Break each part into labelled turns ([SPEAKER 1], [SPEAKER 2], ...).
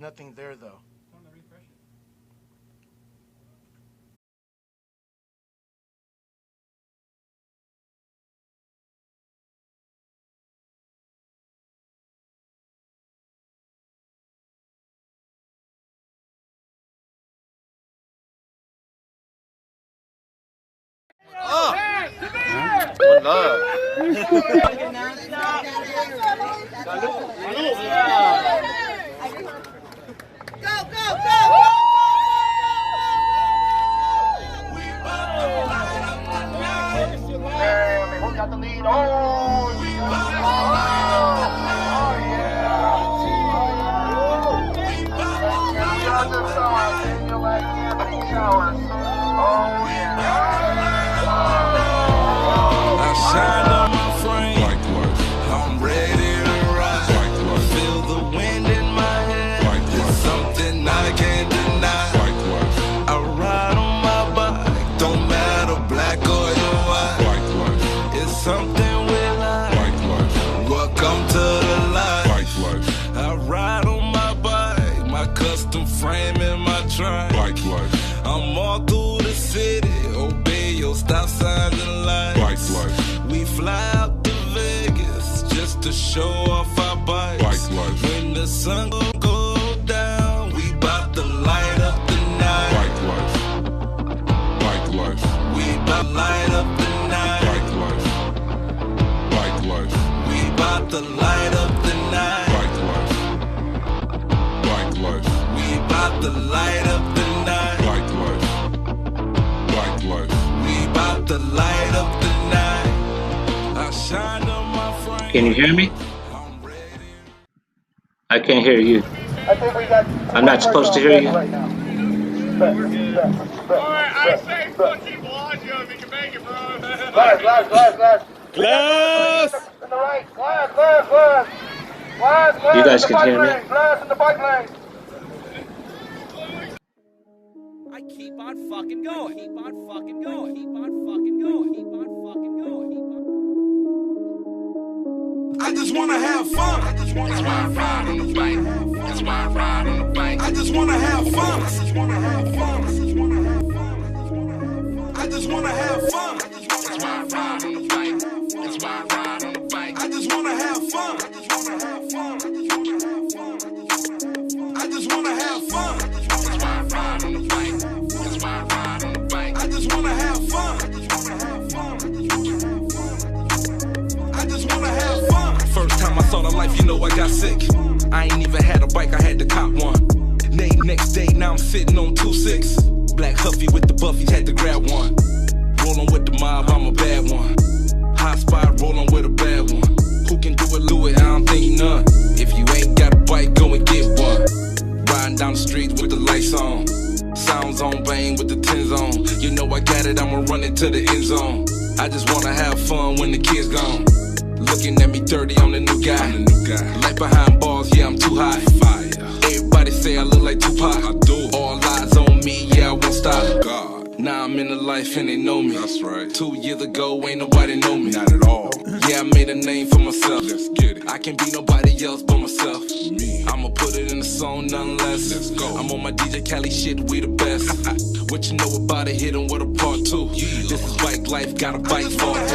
[SPEAKER 1] Nothing there though.
[SPEAKER 2] Oh! One love.
[SPEAKER 3] Go, go, go!
[SPEAKER 2] Who got the lead? Oh,
[SPEAKER 4] I shine on my frame. I'm ready to ride. Feel the wind in my head. It's something I can't deny. I ride on my bike. Don't matter black or white. It's something we like. Welcome to the life. I ride on my bike. My custom frame and my trike. I'm all through the city. Obey your stop signs and lights. We fly out to Vegas just to show off our bikes. When the sun gon' go down, we bout to light up the night. We bout to light up the night. We bout to light up the night. We bout to light up the night. We bout to light up the night. I shine on my frame.
[SPEAKER 5] Can you hear me? I can't hear you. I'm not supposed to hear you.
[SPEAKER 2] Alright, I say fucking Bellagio if you can make it, bro. Glass! In the right, glass!
[SPEAKER 5] You guys can hear me?
[SPEAKER 2] Glass in the bike lane!
[SPEAKER 3] I keep on fucking going. Keep on fucking going. Keep on fucking going. Keep on fucking going. Keep on.
[SPEAKER 4] I just wanna have fun. That's why I ride on the bike. That's why I ride on the bike. I just wanna have fun. I just wanna have fun. I just wanna have fun. That's why I ride on the bike. That's why I ride on the bike. I just wanna have fun. I just wanna have fun. I just wanna have fun. That's why I ride on the bike. That's why I ride on the bike. I just wanna have fun. I just wanna have fun. First time I saw the life, you know I got sick. I ain't even had a bike, I had to cop one. Next day, now I'm sitting on 2.6. Black Huffy with the buffies, had to grab one. Rollin' with the mob, I'm a bad one. Hot spot, rollin' with a bad one. Who can do it, I don't think none. If you ain't got a bike, go and get one. Riding down the streets with the lights on. Sounds on, bang with the tens on. You know I got it, I'ma run it to the end zone. I just wanna have fun when the kid's gone. Looking at me dirty, I'm the new guy. Light behind bars, yeah, I'm too high. Everybody say I look like Tupac. I do. All eyes on me, yeah, I won't stop. Now I'm in the life and they know me. That's right. 2 years ago, ain't nobody know me. Not at all. Yeah, I made a name for myself. Let's get it. I can't be nobody else but myself. Me. I'ma put it in a song, nothing less. Let's go. I'm on my DJ Cali shit, we the best. What you know about it, hit 'em with a part two. Yeah. This is bike life, got a bike for it.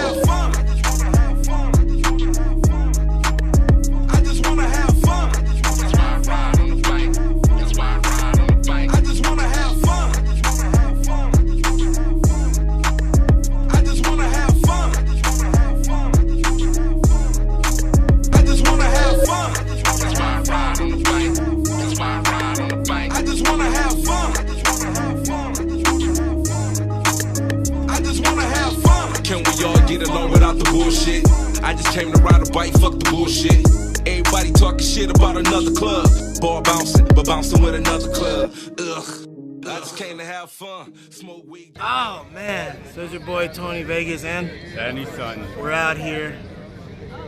[SPEAKER 4] Bullshit. I just came to ride a bike, fuck the bullshit. Everybody talking shit about another club. Ball bouncing, but bouncing with another club. Ugh. I just came to have fun. Smoke weed.
[SPEAKER 1] Oh man, so it's your boy Tony Vegas and
[SPEAKER 6] Danny Sutton.
[SPEAKER 1] we're out here.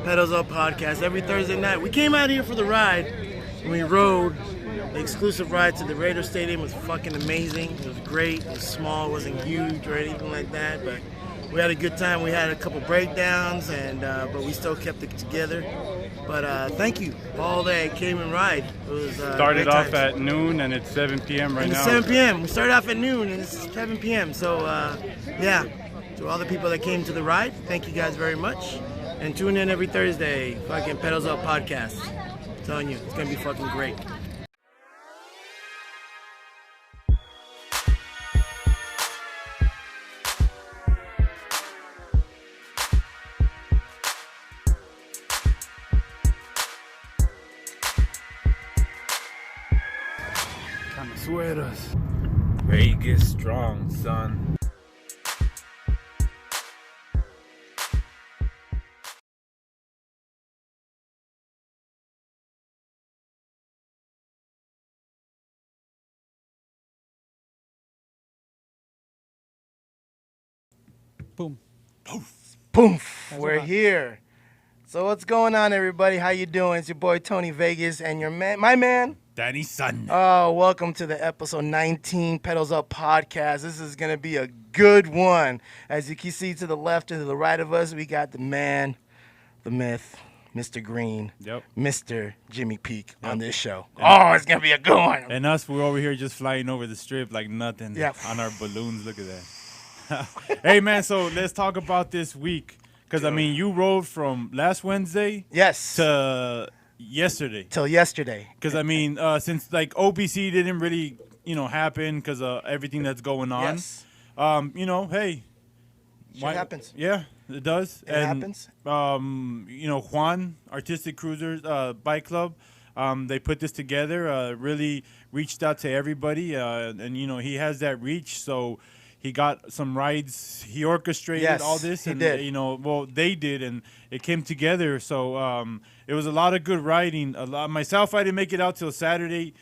[SPEAKER 1] Pedals Up Podcast every Thursday night. We came out here for the ride and we rode the exclusive ride to the Raider Stadium. It was fucking amazing. It was great. It was small, it wasn't huge or anything like that, but we had a good time. We had a couple breakdowns, and but we still kept it together. But thank you, all that came and ride. It was
[SPEAKER 6] Started
[SPEAKER 1] great
[SPEAKER 6] off
[SPEAKER 1] times.
[SPEAKER 6] at noon and it's 7 p.m. right
[SPEAKER 1] And it's
[SPEAKER 6] now.
[SPEAKER 1] 7 p.m. We started off at noon and it's 7 p.m. So, yeah, to all the people that came to the ride, thank you guys very much. And tune in every Thursday, fucking Pedals Up Podcast. I'm telling you, it's going to be fucking great.
[SPEAKER 6] Camisweras. Vegas strong, son.
[SPEAKER 7] Boom.
[SPEAKER 1] Poof, we're here. So what's going on, everybody? How you doing? It's your boy Tony Vegas and your man, my man.
[SPEAKER 6] Danny Sun.
[SPEAKER 1] Oh, welcome to the episode 19 Pedals Up Podcast. This is going to be a good one. As you can see to the left and to the right of us, we got the man, the myth, Mr. Green,
[SPEAKER 6] Yep.
[SPEAKER 1] Mr. Jimmy Peak on this show. Oh, it's going to be a good one.
[SPEAKER 6] And us, we're over here just flying over the strip like nothing
[SPEAKER 1] Yeah.
[SPEAKER 6] on our balloons. Look at that. Hey, man, so let's talk about this week. Because, I mean, you rode from last Wednesday
[SPEAKER 1] Yes,
[SPEAKER 6] to yesterday.
[SPEAKER 1] till yesterday.
[SPEAKER 6] Because, I mean, since, like, OPC didn't really, happen because of everything that's going on.
[SPEAKER 1] Yes,
[SPEAKER 6] Hey.
[SPEAKER 1] shit happens.
[SPEAKER 6] Yeah, it does.
[SPEAKER 1] It happens.
[SPEAKER 6] Juan, Artistic Cruisers Bike Club, they put this together, really reached out to everybody, and, he has that reach, so he got some rides. He orchestrated
[SPEAKER 1] Yes,
[SPEAKER 6] all this,
[SPEAKER 1] he
[SPEAKER 6] and
[SPEAKER 1] did.
[SPEAKER 6] they did, and it came together. So it was a lot of good riding. Myself, I didn't make it out till Saturday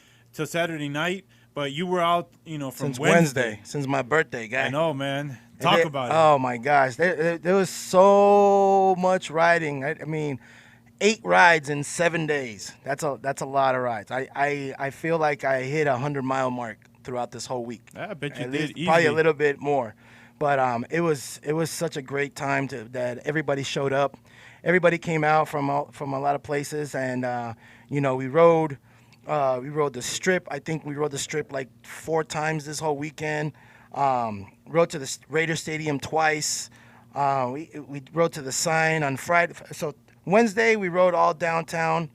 [SPEAKER 6] night, but you were out, from
[SPEAKER 1] Since Wednesday, since my birthday, guy.
[SPEAKER 6] I know, man.
[SPEAKER 1] And
[SPEAKER 6] Talk
[SPEAKER 1] they-
[SPEAKER 6] about it.
[SPEAKER 1] Oh my gosh, there was so much riding. I mean, 8 rides in 7 days. That's a lot of rides. I feel like I hit 100-mile mark throughout this whole week.
[SPEAKER 6] I bet you
[SPEAKER 1] At
[SPEAKER 6] did.
[SPEAKER 1] least, probably a
[SPEAKER 6] easily.
[SPEAKER 1] little bit more. But it was such a great time that everybody showed up. Everybody came out from a lot of places, and we rode the strip. I think we rode the strip like 4 times this whole weekend. Rode to the Raider Stadium twice. We rode to the sign on Friday. So Wednesday we rode all downtown,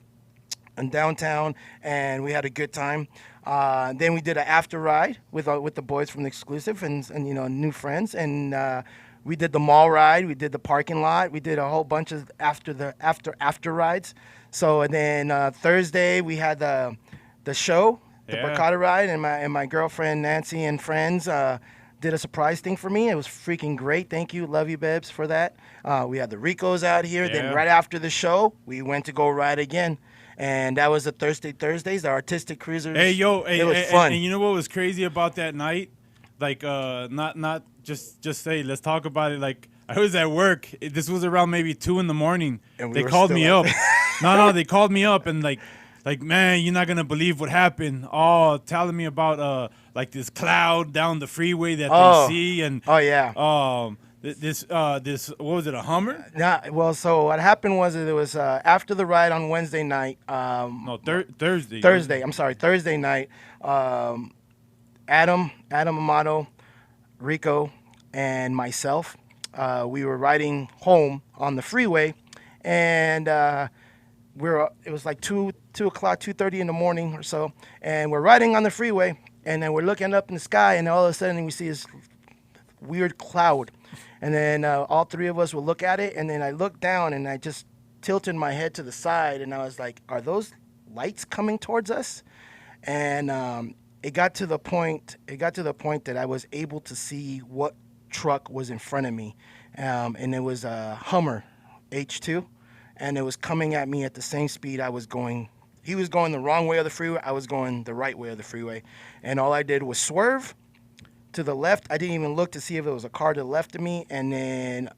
[SPEAKER 1] and we had a good time. Then we did an after ride with the boys from the Exclusive and new friends, and we did the mall ride. We did the parking lot. We did a whole bunch of after rides. So and then Thursday we had the show, the
[SPEAKER 6] Yeah.
[SPEAKER 1] Barcata ride, and my girlfriend Nancy and friends did a surprise thing for me. It was freaking great. Thank you, love you, Bebs, for that. We had the Ricos out here.
[SPEAKER 6] Yeah.
[SPEAKER 1] Then right after the show, we went to go ride again. And that was the Thursdays, the Artistic Cruisers.
[SPEAKER 6] Hey, yo,
[SPEAKER 1] it was fun.
[SPEAKER 6] And you know what was crazy about that night? Like, not just say, let's talk about it. Like, I was at work. This was around maybe 2 in the morning.
[SPEAKER 1] And we
[SPEAKER 6] They
[SPEAKER 1] were
[SPEAKER 6] called
[SPEAKER 1] still
[SPEAKER 6] me
[SPEAKER 1] up.
[SPEAKER 6] up. No, they called me up and like, man, you're not gonna believe what happened. Oh, telling me about like this cloud down the freeway that
[SPEAKER 1] Oh.
[SPEAKER 6] they see, and
[SPEAKER 1] Oh, yeah.
[SPEAKER 6] this what was it, a Hummer?
[SPEAKER 1] Well, so what happened was it was after the ride on Wednesday night.
[SPEAKER 6] No, Thursday.
[SPEAKER 1] Thursday night. Adam Amato, Rico, and myself, we were riding home on the freeway, and it was like 2 o'clock, 2:30 in the morning or so, and we're riding on the freeway, and then we're looking up in the sky, and all of a sudden we see this weird cloud, and then all 3 of us will look at it, and then I looked down, and I just tilted my head to the side, and I was like, are those lights coming towards us? And it got to the point that I was able to see what truck was in front of me, and it was a Hummer H2, and it was coming at me at the same speed I was going. He was going the wrong way of the freeway. I was going the right way of the freeway, and all I did was swerve to the left. I didn't even look to see if there was a car to the left of me, and then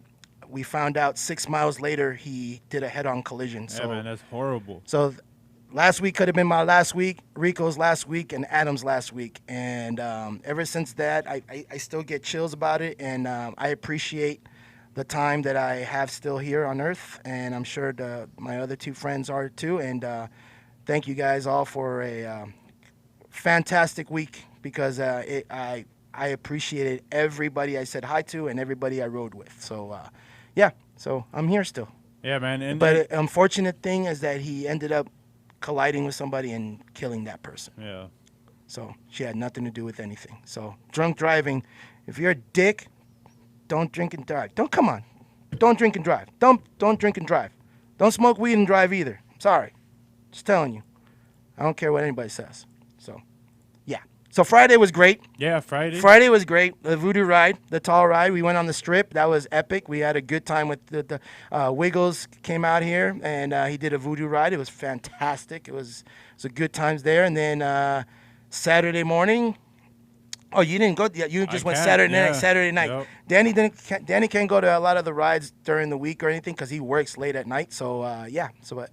[SPEAKER 1] we found out 6 miles later he did a head-on collision.
[SPEAKER 6] Yeah, man, that's horrible.
[SPEAKER 1] So last week could have been my last week, Rico's last week, and Adam's last week. And ever since that, I still get chills about it, and I appreciate
[SPEAKER 7] the time that I have still here on Earth, and I'm sure my other two friends are too. And thank you guys all for a fantastic week, because I appreciated everybody I said hi to and everybody I rode with. So yeah, so I'm here still.
[SPEAKER 6] Yeah, man.
[SPEAKER 7] But unfortunate thing is that he ended up colliding with somebody and killing that person.
[SPEAKER 6] Yeah.
[SPEAKER 7] So she had nothing to do with anything. So drunk driving, if you're a dick, don't drink and drive. Don't drink and drive. Don't drink and drive. Don't smoke weed and drive either. Sorry, just telling you. I don't care what anybody says. So yeah. So Friday was great.
[SPEAKER 6] Yeah, Friday.
[SPEAKER 7] Friday was great. The Voodoo ride, the tall ride. We went on the strip. That was epic. We had a good time with the Wiggles came out here, and he did a Voodoo ride. It was fantastic. It was a good times there. And then Saturday morning. Oh, you didn't go. You just went Saturday night. Saturday night. Yep. Danny can't go to a lot of the rides during the week or anything because he works late at night. So yeah. But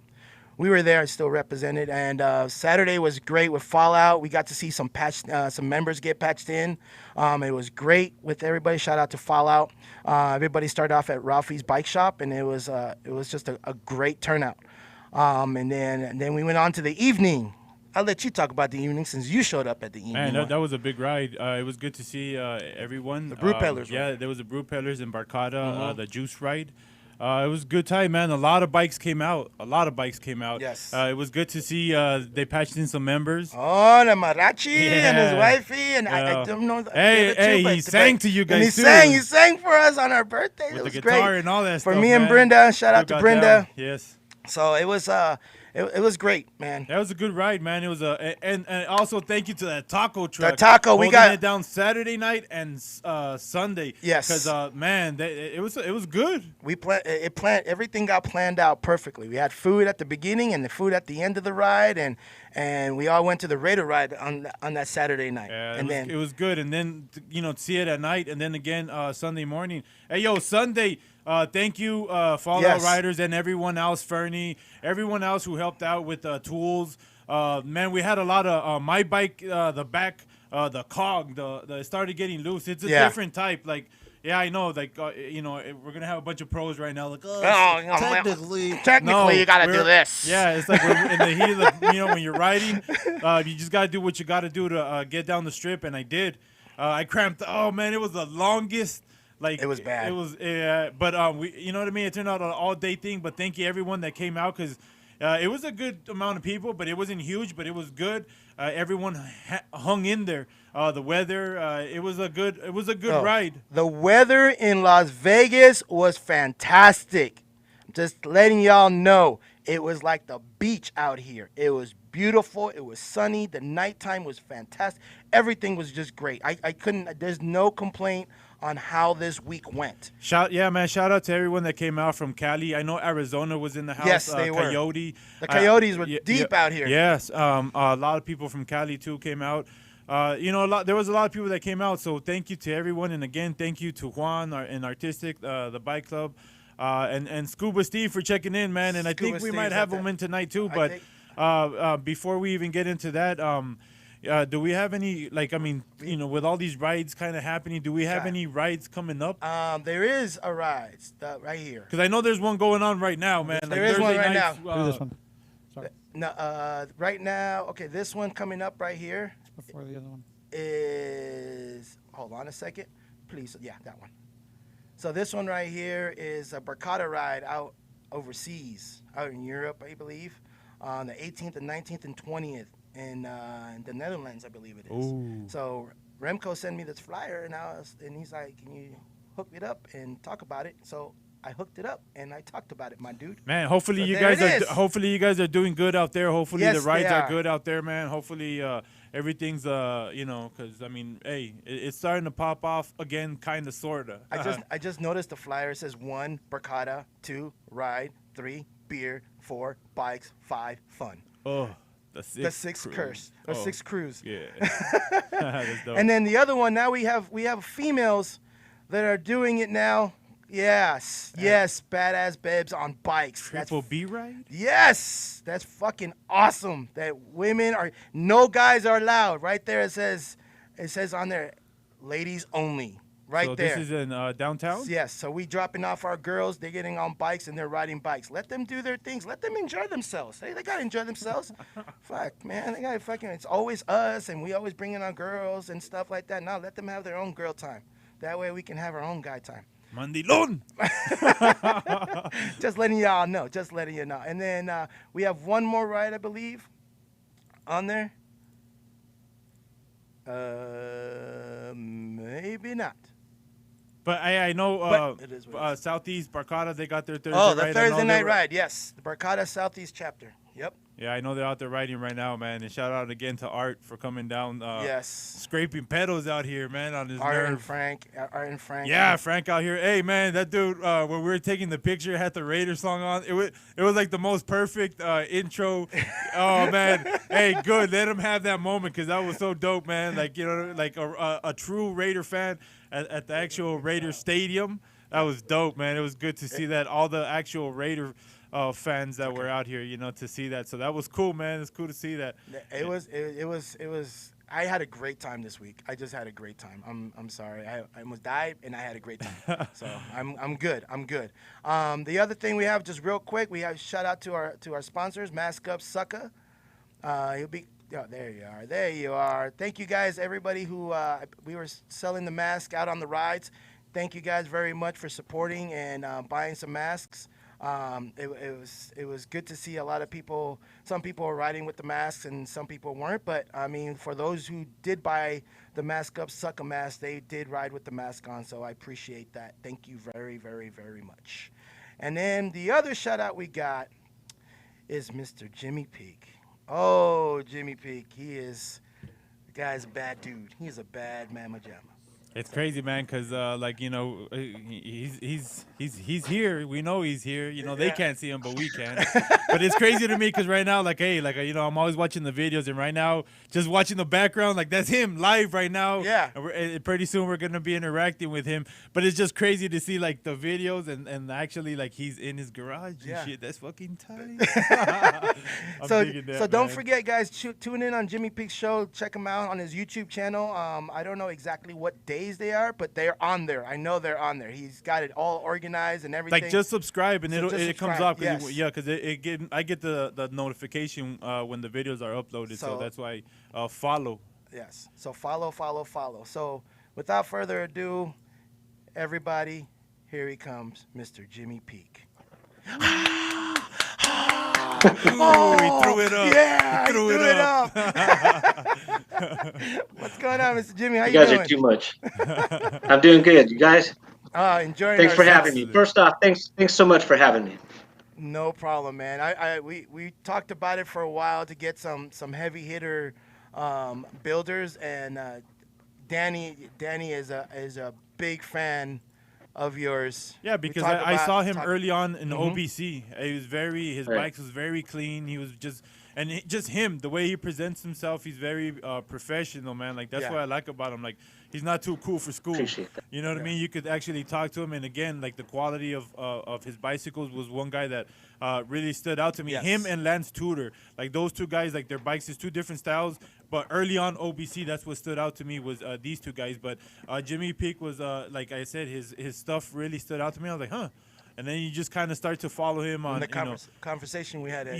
[SPEAKER 7] we were there, still represented, and Saturday was great with Fallout. We got to see some members get patched in. It was great with everybody. Shout out to Fallout. Everybody started off at Ralphie's Bike Shop, and it was just a great turnout. And then we went on to the evening. I'll let you talk about the evening since you showed up at the evening.
[SPEAKER 6] Man, that was a big ride. It was good to see everyone.
[SPEAKER 7] The Brew Peddlers.
[SPEAKER 6] Yeah, there was the Brew Peddlers in Barcata, the Juice ride. It was a good time, man. A lot of bikes came out.
[SPEAKER 7] Yes.
[SPEAKER 6] It was good to see they patched in some members.
[SPEAKER 7] Oh, the Marachi and his wifey. And I don't know.
[SPEAKER 6] Hey, he sang to you guys, too.
[SPEAKER 7] He sang for us on our birthday.
[SPEAKER 6] With
[SPEAKER 7] it was
[SPEAKER 6] the guitar
[SPEAKER 7] great.
[SPEAKER 6] and all that
[SPEAKER 7] for
[SPEAKER 6] stuff,
[SPEAKER 7] me
[SPEAKER 6] man.
[SPEAKER 7] and Brenda. Shout out to Brenda.
[SPEAKER 6] Yes.
[SPEAKER 7] So it was it was great, man.
[SPEAKER 6] That was a good ride, man. It was and also thank you to that taco truck.
[SPEAKER 7] The taco, we got
[SPEAKER 6] it down Saturday night and Sunday.
[SPEAKER 7] Yes.
[SPEAKER 6] Because man, it was good.
[SPEAKER 7] Everything got planned out perfectly. We had food at the beginning and the food at the end of the ride, and we all went to the Raider ride on that Saturday night.
[SPEAKER 6] Yeah,
[SPEAKER 7] and
[SPEAKER 6] it was good. And then to see it at night, and then again Sunday morning. Hey, yo, Sunday. Thank you, Fallout Riders and everyone else, Fernie, everyone else who helped out with tools. Man, we had a lot of my bike, the back, the cog, it started getting loose. It's a different type. Like, yeah, I know. Like, we're gonna have a bunch of pros right now. Like, technically,
[SPEAKER 7] you gotta do this.
[SPEAKER 6] Yeah, it's like we're in the heat of the, when you're riding, you just gotta do what you gotta do to get down the strip, and I did. I cramped. Oh man, it was the longest. Like,
[SPEAKER 7] it was bad.
[SPEAKER 6] It was, but we, you know what I mean. It turned out an all-day thing. But thank you everyone that came out, because it was a good amount of people, but it wasn't huge, but it was good. Everyone hung in there. The weather, it was a good ride.
[SPEAKER 7] The weather in Las Vegas was fantastic. Just letting y'all know, it was like the beach out here. It was beautiful. It was sunny. The nighttime was fantastic. Everything was just great. I couldn't. There's no complaint on how this week went.
[SPEAKER 6] Shout out to everyone that came out from Cali. I know Arizona was in the house.
[SPEAKER 7] Yes, they were.
[SPEAKER 6] Coyote.
[SPEAKER 7] The Coyotes were deep out here.
[SPEAKER 6] Yes, a lot of people from Cali too came out. There was a lot of people that came out. So thank you to everyone, and again, thank you to Juan and Artistic, the bike club, and Scuba Steve for checking in, man. And I think we might have him in tonight too. But before we even get into that, do we have any, with all these rides kind of happening, do we have any rides coming up?
[SPEAKER 7] There is a ride right here.
[SPEAKER 6] Because I know there's one going on right now, man.
[SPEAKER 7] There is one right now.
[SPEAKER 8] Do this one. Sorry.
[SPEAKER 7] No, right now, okay, this one coming up right here.
[SPEAKER 8] Before the other one.
[SPEAKER 7] Is, hold on a second, please. Yeah, that one. So this one right here is a Barcata ride out overseas, out in Europe, I believe, on the 18th and 19th and 20th. In the Netherlands, I believe it is.
[SPEAKER 6] Ooh.
[SPEAKER 7] So Remco sent me this flyer, and he's like, "Can you hook it up and talk about it?" So I hooked it up and I talked about it, my dude.
[SPEAKER 6] Man, hopefully
[SPEAKER 7] So
[SPEAKER 6] you guys are doing good out there. Hopefully the rides are good out there, man. Hopefully everything's because I mean, hey, it's starting to pop off again, kind of, sorta.
[SPEAKER 7] I just noticed the flyer says 1 Barcata, 2 ride, 3 beer, 4 bikes, 5 fun.
[SPEAKER 6] Oh.
[SPEAKER 7] The sixth curse. The sixth cruise.
[SPEAKER 6] Yeah. That's dope.
[SPEAKER 7] And then the other one, now we have females that are doing it now. Yes, badass babes on bikes.
[SPEAKER 6] Triple B ride?
[SPEAKER 7] Yes, that's fucking awesome. That women are, no guys are allowed. Right there it says on there, ladies only. Right
[SPEAKER 6] so
[SPEAKER 7] there.
[SPEAKER 6] this is in downtown?
[SPEAKER 7] Yes, so we dropping off our girls. They're getting on bikes and they're riding bikes. Let them do their things. Let them enjoy themselves. Hey, they gotta enjoy themselves. Fuck, man, they gotta fucking. It's always us, and we always bring in our girls and stuff like that. Now let them have their own girl time. That way we can have our own guy time.
[SPEAKER 6] Mandilon.
[SPEAKER 7] Just letting y'all know. Just letting you know. And then we have one more ride, I believe, on there. Maybe not.
[SPEAKER 6] But I know
[SPEAKER 7] But it is what it is.
[SPEAKER 6] Southeast Barcata, they got their Thursday
[SPEAKER 7] Oh, the
[SPEAKER 6] ride. I know
[SPEAKER 7] Thursday
[SPEAKER 6] they
[SPEAKER 7] night
[SPEAKER 6] were-
[SPEAKER 7] ride. Yes, the Barcata Southeast chapter. Yep.
[SPEAKER 6] Yeah, I know they're out there riding right now, man. And shout out again to Art for coming down,
[SPEAKER 7] Yes.
[SPEAKER 6] scraping pedals out here, man, on his
[SPEAKER 7] Art
[SPEAKER 6] nerve.
[SPEAKER 7] and Frank.
[SPEAKER 6] Yeah, Frank out here. Hey, man, that dude, when we were taking the picture, had the Raider song on. It was like the most perfect intro. Oh, man. Hey, good. Let him have that moment because that was so dope, man. Like, you know, like a true Raider fan at the actual Raider Stadium. That was dope, man. It was good to see that. All the actual Raider fans that were out here, you know, to see that. So that was cool, man. It's cool to see that.
[SPEAKER 7] It was. I had a great time this week. I just had a great time. I'm sorry. I almost died and I had a great time. So I'm good. I'm good. The other thing we have, just real quick, we have shout out to our sponsors, Mask Up Sucker. He'll be. Oh, there you are. There you are. Thank you guys, everybody who we were selling the mask out on the rides. Thank you guys very much for supporting and buying some masks. It was good to see a lot of people. Some people were riding with the masks and some people weren't. But I mean, for those who did buy the Mask Up Sucker mask, they did ride with the mask on. So I appreciate that. Thank you very, very, very much. And then the other shout out we got is Mr. Jimmy Peak. Oh, Jimmy Peak. The guy's a bad dude. He's a bad mamma jamma.
[SPEAKER 6] It's crazy, man, because like, you know, he's here. We know he's here. You know, they can't see him, but we can. But it's crazy to me because right now, like, hey, like, you know, I'm always watching the videos, and right now, just watching the background, like, that's him live right now.
[SPEAKER 7] Yeah.
[SPEAKER 6] And pretty soon we're gonna be interacting with him. But it's just crazy to see like the videos and actually like he's in his garage and
[SPEAKER 7] Yeah.
[SPEAKER 6] shit. That's fucking tight.
[SPEAKER 7] So
[SPEAKER 6] digging that,
[SPEAKER 7] so don't
[SPEAKER 6] man.
[SPEAKER 7] forget, guys, tune in on Jimmy Peak's show. Check him out on his YouTube channel. I don't know exactly what days they are, but they're on there. I know they're on there. He's got it all organized and everything.
[SPEAKER 6] Like, just subscribe and
[SPEAKER 7] So just
[SPEAKER 6] it comes
[SPEAKER 7] subscribe,
[SPEAKER 6] up. Cause
[SPEAKER 7] yes.
[SPEAKER 6] because I get the notification when the videos are uploaded. So
[SPEAKER 7] So-
[SPEAKER 6] that's why follow.
[SPEAKER 7] Yes. So follow. So without further ado, everybody, here he comes, Mr. Jimmy Peak.
[SPEAKER 6] Oh, he threw it up.
[SPEAKER 7] Yeah,
[SPEAKER 6] He threw
[SPEAKER 7] he
[SPEAKER 6] it
[SPEAKER 7] threw it
[SPEAKER 6] up.
[SPEAKER 7] up. What's going on, Mr. Jimmy? How
[SPEAKER 5] You
[SPEAKER 7] you
[SPEAKER 5] guys
[SPEAKER 7] doing?
[SPEAKER 5] are too much. I'm doing good. You guys,
[SPEAKER 7] Enjoying
[SPEAKER 5] thanks for
[SPEAKER 7] ourselves.
[SPEAKER 5] having me. First off, thanks so much for having me.
[SPEAKER 7] No problem, man. We talked about it for a while to get some heavy hitter builders, and Danny is a big fan of yours.
[SPEAKER 6] Yeah,
[SPEAKER 7] We
[SPEAKER 6] because
[SPEAKER 7] talked
[SPEAKER 6] I
[SPEAKER 7] about-
[SPEAKER 6] saw him
[SPEAKER 7] talk-
[SPEAKER 6] early on in
[SPEAKER 7] Mhm.
[SPEAKER 6] OBC. His
[SPEAKER 5] Right.
[SPEAKER 6] bikes was very clean. He was just, just him, the way he presents himself, he's very professional, man. Like, that's
[SPEAKER 7] Yeah.
[SPEAKER 6] what I like about him. Like, he's not too cool for school.
[SPEAKER 5] Appreciate that.
[SPEAKER 6] You know what I mean? You could actually talk to him, and again, like, the quality of his bicycles was one guy that really stood out to me.
[SPEAKER 7] Yes.
[SPEAKER 6] Him and Lance Tudor, like, those two guys, like, their bikes is two different styles. But early on OBC, that's what stood out to me was these two guys. But Jimmy Peak was, like I said, his stuff really stood out to me. I was like, huh. And then you just kind of start to follow him on,
[SPEAKER 7] in the conversation we had at,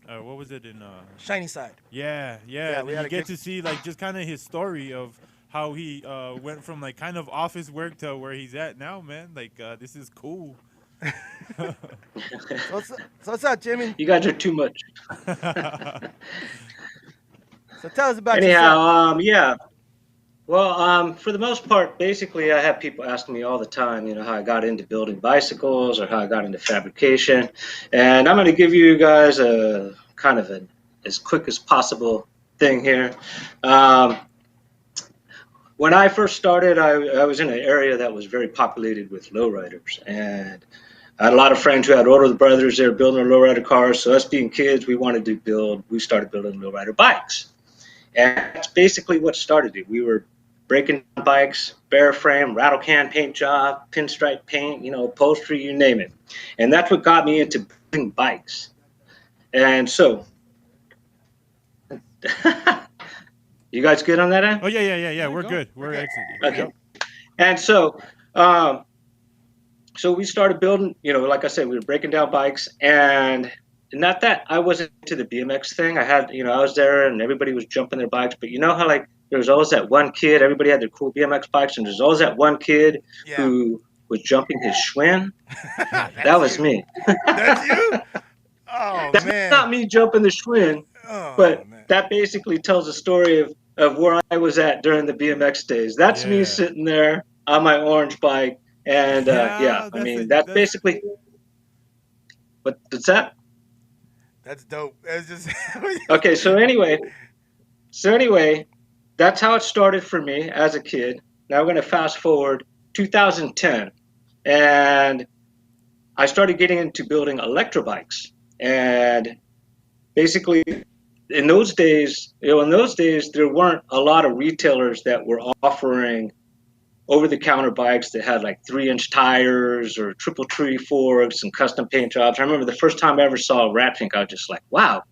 [SPEAKER 6] what was it in?
[SPEAKER 7] Shiny Side.
[SPEAKER 6] Yeah.
[SPEAKER 7] Yeah,
[SPEAKER 6] And
[SPEAKER 7] we
[SPEAKER 6] you
[SPEAKER 7] had a
[SPEAKER 6] get
[SPEAKER 7] good-
[SPEAKER 6] to see like just kind of his story of how he went from like kind of office work to where he's at now, man. Like this is cool.
[SPEAKER 7] So what's up, Jimmy?
[SPEAKER 5] You guys are too much.
[SPEAKER 7] So tell us about
[SPEAKER 5] Anyhow,
[SPEAKER 7] yourself.
[SPEAKER 5] yeah. Well, for the most part, basically, I have people asking me all the time, you know, how I got into building bicycles or how I got into fabrication. And I'm going to give you guys a kind of an as quick as possible thing here. When I first started, I was in an area that was very populated with lowriders. And I had a lot of friends who had older brothers. They were building their lowrider cars. So us being kids, we started building lowrider bikes. And that's basically what started it. We were breaking down bikes, bare frame, rattle can paint job, pinstripe paint, you know, upholstery, you name it. And that's what got me into building bikes. And so, You guys good on that end?
[SPEAKER 6] Oh yeah. We're good. We're excellent.
[SPEAKER 5] Okay.
[SPEAKER 6] Yep.
[SPEAKER 5] And so, so we started building, like I said, we were breaking down bikes, and not that I wasn't into the BMX thing. I had, I was there and everybody was jumping their bikes, but you know how like there was always that one kid, everybody had their cool BMX bikes, and there's always that one kid who was jumping his Schwinn. That was me.
[SPEAKER 7] That's you? Oh,
[SPEAKER 5] That's
[SPEAKER 7] man.
[SPEAKER 5] not me jumping the Schwinn, but that basically tells a story of where I was at during the BMX days. That's me sitting there on my orange bike, and that's basically. What's that?
[SPEAKER 7] That's dope. That's just
[SPEAKER 5] Okay. So anyway, that's how it started for me as a kid. Now we're going to fast forward 2010, and I started getting into building electro bikes. And basically, in those days, there weren't a lot of retailers that were offering over-the-counter bikes that had like 3-inch tires or triple tree forks and custom paint jobs. I remember the first time I ever saw a Rat Pink, I was just like, wow.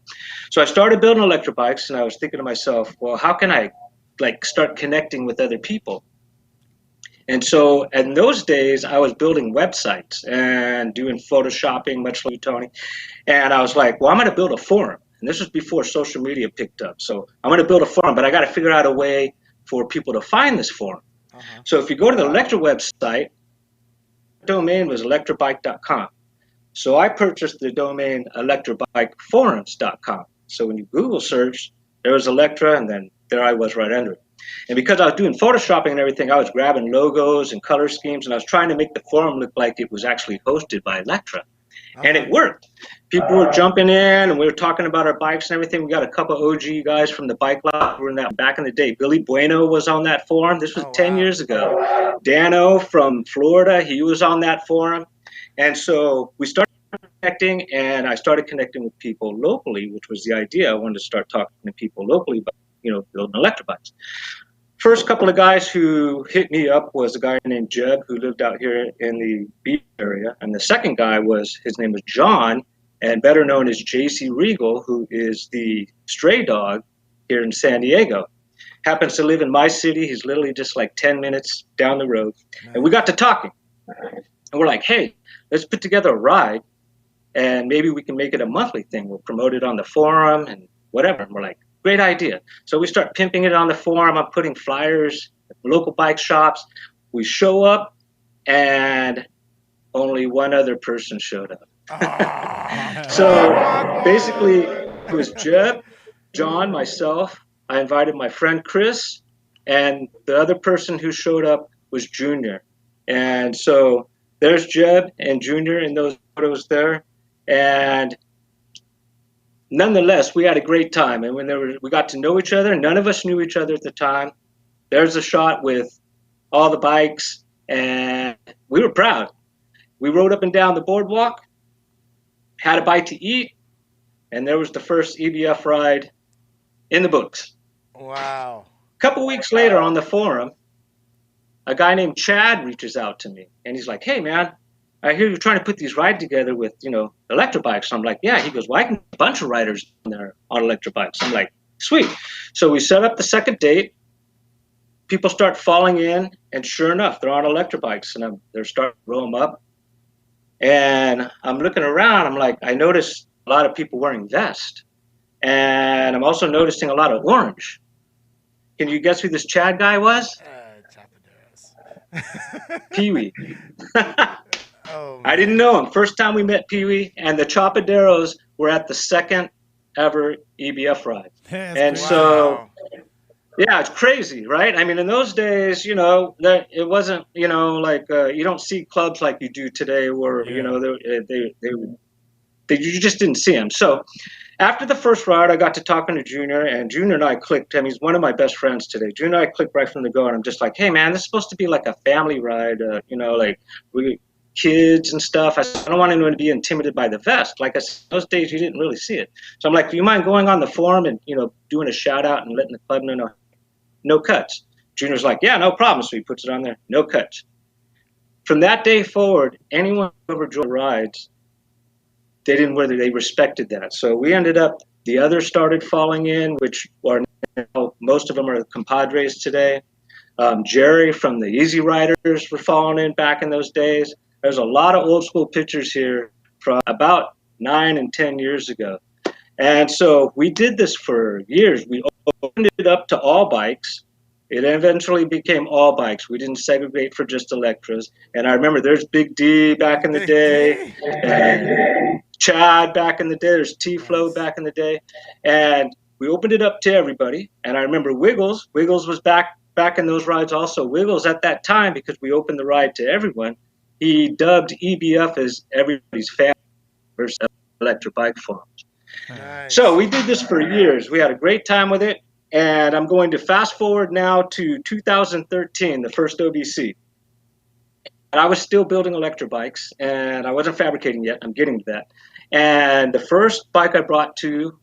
[SPEAKER 5] So I started building electro bikes, and I was thinking to myself, well, how can I like start connecting with other people? And so in those days, I was building websites and doing photoshopping, much like you, Tony. And I was like, well, I'm going to build a forum. And this was before social media picked up. So I'm going to build a forum, but I got to figure out a way for people to find this forum. So if you go to the Electra website, the domain was electrabike.com. So I purchased the domain electrabikeforums.com. So when you Google search, there was Electra, and then there I was right under it. And because I was doing photoshopping and everything, I was grabbing logos and color schemes, and I was trying to make the forum look like it was actually hosted by Electra. And it worked. People were jumping in, and we were talking about our bikes and everything. We got a couple OG guys from the bike lot who were in that back in the day. Billy Bueno was on that forum. This was 10 years ago. Dano from Florida, he was on that forum. And so we started connecting, and I started connecting with people locally, which was the idea. I wanted to start talking to people locally about, building electric bikes. First couple of guys who hit me up was a guy named Jeb, who lived out here in the beach area. And the second guy his name was John, and better known as JC Regal, who is the stray dog here in San Diego. Happens to live in my city. He's literally just like 10 minutes down the road. And we got to talking. And we're like, hey, let's put together a ride, and maybe we can make it a monthly thing. We'll promote it on the forum and whatever. And we're like, great idea. So we start pimping it on the forum. I'm putting flyers at local bike shops. We show up, and only one other person showed up. So basically, it was Jeb, John, myself. I invited my friend Chris, and the other person who showed up was Junior. And so there's Jeb and Junior in those photos there. And nonetheless, we had a great time, and we got to know each other. None of us knew each other at the time. There's a shot with all the bikes, and we were proud. We rode up and down the boardwalk, had a bite to eat, and there was the first EBF ride in the books.
[SPEAKER 7] Wow.
[SPEAKER 5] A couple weeks later on the forum, a guy named Chad reaches out to me, and he's like, hey, man, I hear you're trying to put these rides together with, electric bikes. So I'm like, yeah. He goes, well, I can get a bunch of riders on there on electric bikes. I'm like, sweet. So we set up the second date. People start falling in, and sure enough, they're on electric bikes, and they're starting to roll them up. And I'm looking around. I'm like, I noticed a lot of people wearing vests, and I'm also noticing a lot of orange. Can you guess who this Chad guy was? Pee-wee. I didn't know him. First time we met Pee-wee, and the Chapaderos were at the second ever EBF ride. And so, yeah, it's crazy, right? I mean, in those days, it wasn't, like you don't see clubs like you do today where, you just didn't see them. So after the first ride, I got to talking to Junior, and Junior and I clicked. I mean, he's one of my best friends today. Junior and I clicked right from the go, and I'm just like, hey, man, this is supposed to be like a family ride, like we kids and stuff. I don't want anyone to be intimidated by the vest. Like I said, those days you didn't really see it. So I'm like, do you mind going on the forum and, doing a shout out and letting the club know no cuts? Junior's like, yeah, no problem. So he puts it on there, no cuts. From that day forward, anyone who ever joined rides, they respected that. So we ended up, the others started falling in, which are now Most of them are compadres today. Jerry from the Easy Riders were falling in back in those days. There's a lot of old school pictures here from about 9 and 10 years ago. And so we did this for years. We opened it up to all bikes. It eventually became all bikes. We didn't segregate for just Electras. And I remember there's Big D back in the day, and Chad back in the day. There's T-Flow back in the day. And we opened it up to everybody. And I remember Wiggles. Wiggles was back in those rides also. Wiggles at that time, because we opened the ride to everyone, he dubbed EBF as everybody's family versus electric bike forums.
[SPEAKER 7] Nice.
[SPEAKER 5] So we did this for years. We had a great time with it. And I'm going to fast forward now to 2013, the first OBC. And I was still building electric bikes, and I wasn't fabricating yet. I'm getting to that. And the first bike I brought to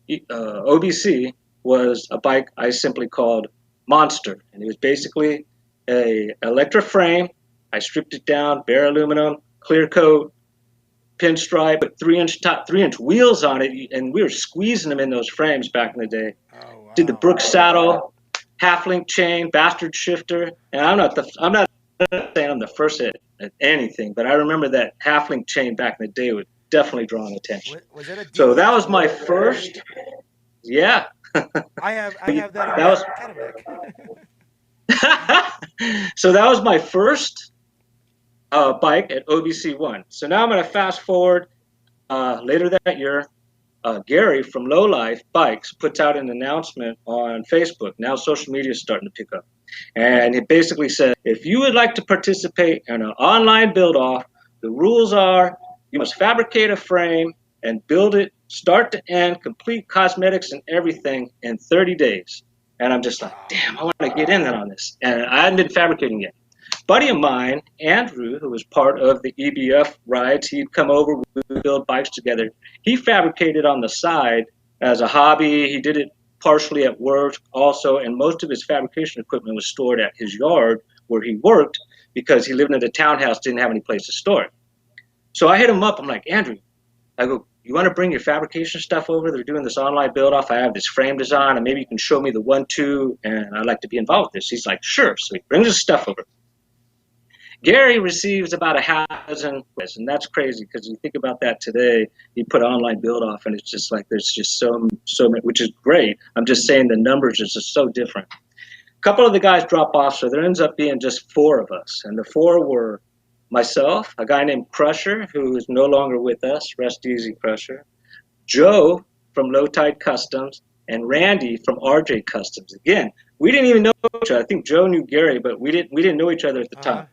[SPEAKER 5] OBC was a bike I simply called Monster. And it was basically a electric frame. I stripped it down, bare aluminum, clear coat, pinstripe, put 3-inch wheels on it, and we were squeezing them in those frames back in the day.
[SPEAKER 7] Oh, wow.
[SPEAKER 5] Did the Brooks saddle, half-link chain, bastard shifter, and I'm not saying I'm the first at anything, but I remember that half-link chain back in the day was definitely drawing attention.
[SPEAKER 7] Was it a
[SPEAKER 5] So that was my first. Yeah.
[SPEAKER 7] I have that.
[SPEAKER 5] That was-
[SPEAKER 7] Cadillac.
[SPEAKER 5] So that was my first bike at OBC1. So now I'm going to fast forward. Later that year, Gary from Low Life Bikes puts out an announcement on Facebook. Now social media is starting to pick up. And it basically said, if you would like to participate in an online build-off, the rules are you must fabricate a frame and build it start to end, complete cosmetics and everything in 30 days. And I'm just like, damn, I want to get in on this. And I hadn't been fabricating yet. Buddy of mine, Andrew, who was part of the EBF rides, he'd come over, we would build bikes together. He fabricated on the side as a hobby. He did it partially at work also, and most of his fabrication equipment was stored at his yard where he worked because he lived in a townhouse, didn't have any place to store it. So I hit him up. I'm like, Andrew, I go, you want to bring your fabrication stuff over? They're doing this online build-off. I have this frame design, and maybe you can show me the 1-2, and I'd like to be involved with this. He's like, sure. So he brings his stuff over. Gary receives about a half dozen, and that's crazy because you think about that today. You put online build-off, and it's just like there's just so many, which is great. I'm just saying the numbers are just so different. A couple of the guys drop off, so there ends up being just 4 of us, and the 4 were myself, a guy named Crusher, who is no longer with us, rest easy, Crusher, Joe from Low Tide Customs, and Randy from RJ Customs. Again, we didn't even know each other. I think Joe knew Gary, but we didn't know each other at the time.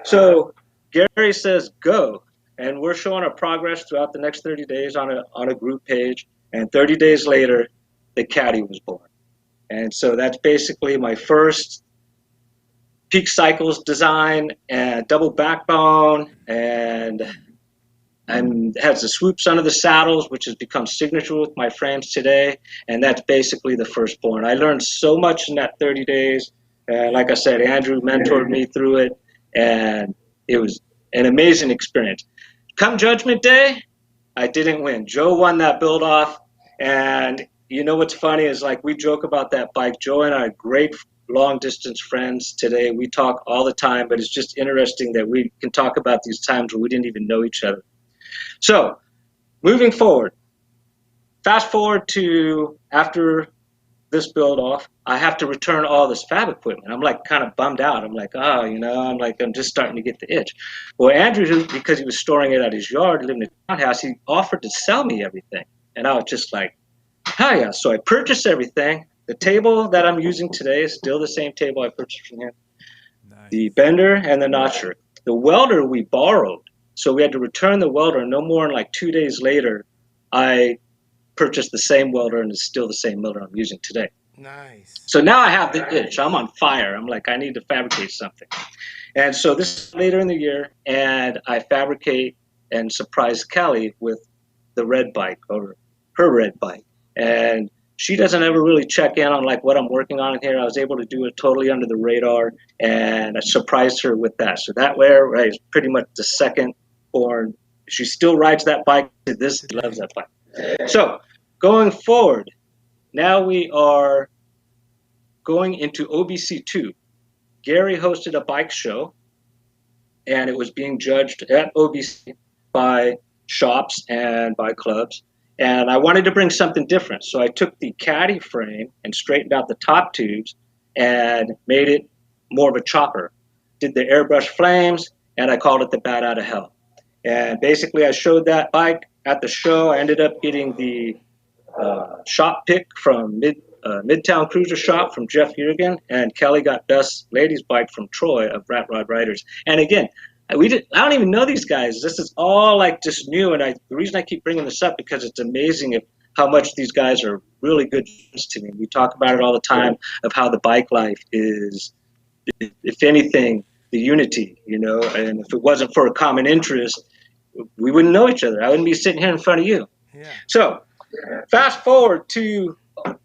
[SPEAKER 5] So Gary says, go. And we're showing our progress throughout the next 30 days on a group page. And 30 days later, the Caddy was born. And so that's basically my first Peak Cycles design and double backbone, and has the swoops under the saddles, which has become signature with my frames today. And that's basically the firstborn. I learned so much in that 30 days. Like I said, Andrew mentored me through it, and it was an amazing experience. Come Judgment Day, I didn't win. Joe won that build-off, and you know what's funny is, like, we joke about that bike. Joe and I are great long-distance friends today. We talk all the time, but it's just interesting that we can talk about these times where we didn't even know each other. So, moving forward, fast forward to after this build-off, I have to return all this fab equipment. I'm like kind of bummed out. I'm like, oh, you know, I'm just starting to get the itch. Well, Andrew, because he was storing it at his yard, living in a townhouse, he offered to sell me everything. And I was just like, hell yeah. So I purchased everything. The table that I'm using today is still the same table I purchased from him. Nice. The bender and the notcher. The welder we borrowed, so we had to return the welder. No more than like 2 days later, I purchased the same welder, and it's still the same welder I'm using today.
[SPEAKER 7] Nice.
[SPEAKER 5] So now I have the itch. I'm on fire. I'm like, I need to fabricate something. And so this is later in the year, and I fabricate and surprise Kelly with the red bike, or her red bike. And she doesn't ever really check in on like what I'm working on in here. I was able to do it totally under the radar, and I surprised her with that. So that way, right, is pretty much the second born. She still rides that bike to this, loves that bike. So going forward, now we are going into OBC2. Gary hosted a bike show, and it was being judged at OBC by shops and by clubs. And I wanted to bring something different. So I took the caddy frame and straightened out the top tubes and made it more of a chopper. Did the airbrush flames, and I called it the Bat Out of Hell. And basically I showed that bike at the show. I ended up getting the shop pick from Midtown Cruiser Shop from Jeff Jurgen, and Kelly got best ladies bike from Troy of Rat Rod Riders. And again, I don't even know these guys. This is all like just new, and the reason I keep bringing this up because it's amazing how much these guys are really good friends to me. We talk about it all the time of how the bike life is, if anything, the unity, you know. And if it wasn't for a common interest, we wouldn't know each other. I wouldn't be sitting here in front of you.
[SPEAKER 7] Yeah.
[SPEAKER 5] So fast forward to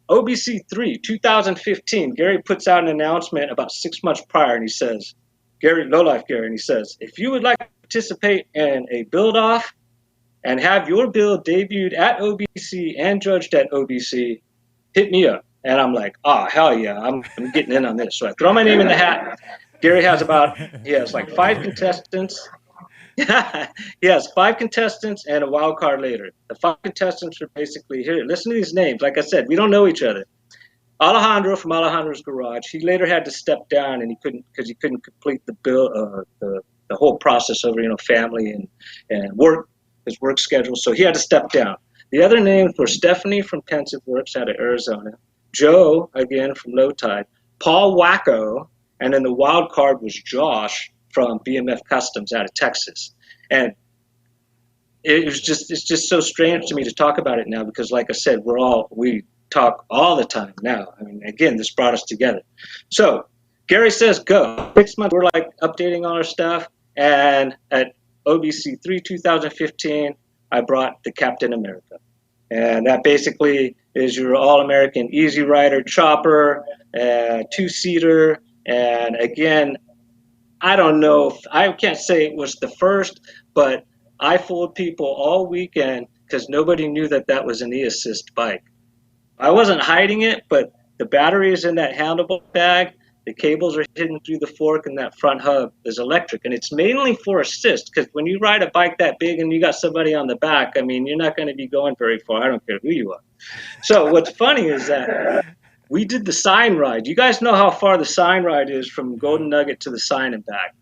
[SPEAKER 5] OBC3 2015. Gary puts out an announcement about 6 months prior, and he says, Lowlife Gary, and he says, if you would like to participate in a build-off and have your build debuted at OBC and judged at OBC, hit me up. And I'm like, hell yeah, I'm getting in on this. So I throw my name in the hat. Gary has like 5 contestants. He has 5 contestants and a wild card later. The 5 contestants are basically here. Listen to these names. Like I said, we don't know each other. Alejandro from Alejandro's Garage. He later had to step down, and he couldn't complete the bill, the whole process over family and work, his work schedule. So he had to step down. The other names were Stephanie from Pensive Works out of Arizona, Joe again from Low Tide, Paul Wacko, and then the wild card was Josh from BMF Customs out of Texas. And it's just so strange to me to talk about it now because, like I said, we talk all the time now. I mean, again, this brought us together. So Gary says go. 6 months, we're like updating all our stuff. And at OBC3 2015, I brought the Captain America. And that basically is your all-American Easy Rider chopper, 2-seater. And again, I don't know I can't say it was the first, but I fooled people all weekend because nobody knew that was an e-assist bike. I wasn't hiding it, but the battery is in that handlebar bag. The cables are hidden through the fork, and that front hub is electric. And it's mainly for assist because when you ride a bike that big and you got somebody on the back, I mean, you're not going to be going very far. I don't care who you are. So what's funny is that we did the sign ride. You guys know how far the sign ride is from Golden Nugget to the sign and back.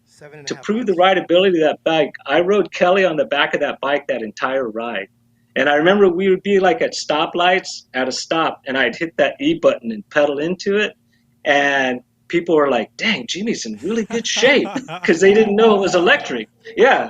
[SPEAKER 5] To prove the rideability of that bike, I rode Kelly on the back of that bike that entire ride. And I remember we would be like at stoplights at a stop, and I'd hit that E button and pedal into it. And people were like, dang, Jimmy's in really good shape because they didn't know it was electric. Yeah.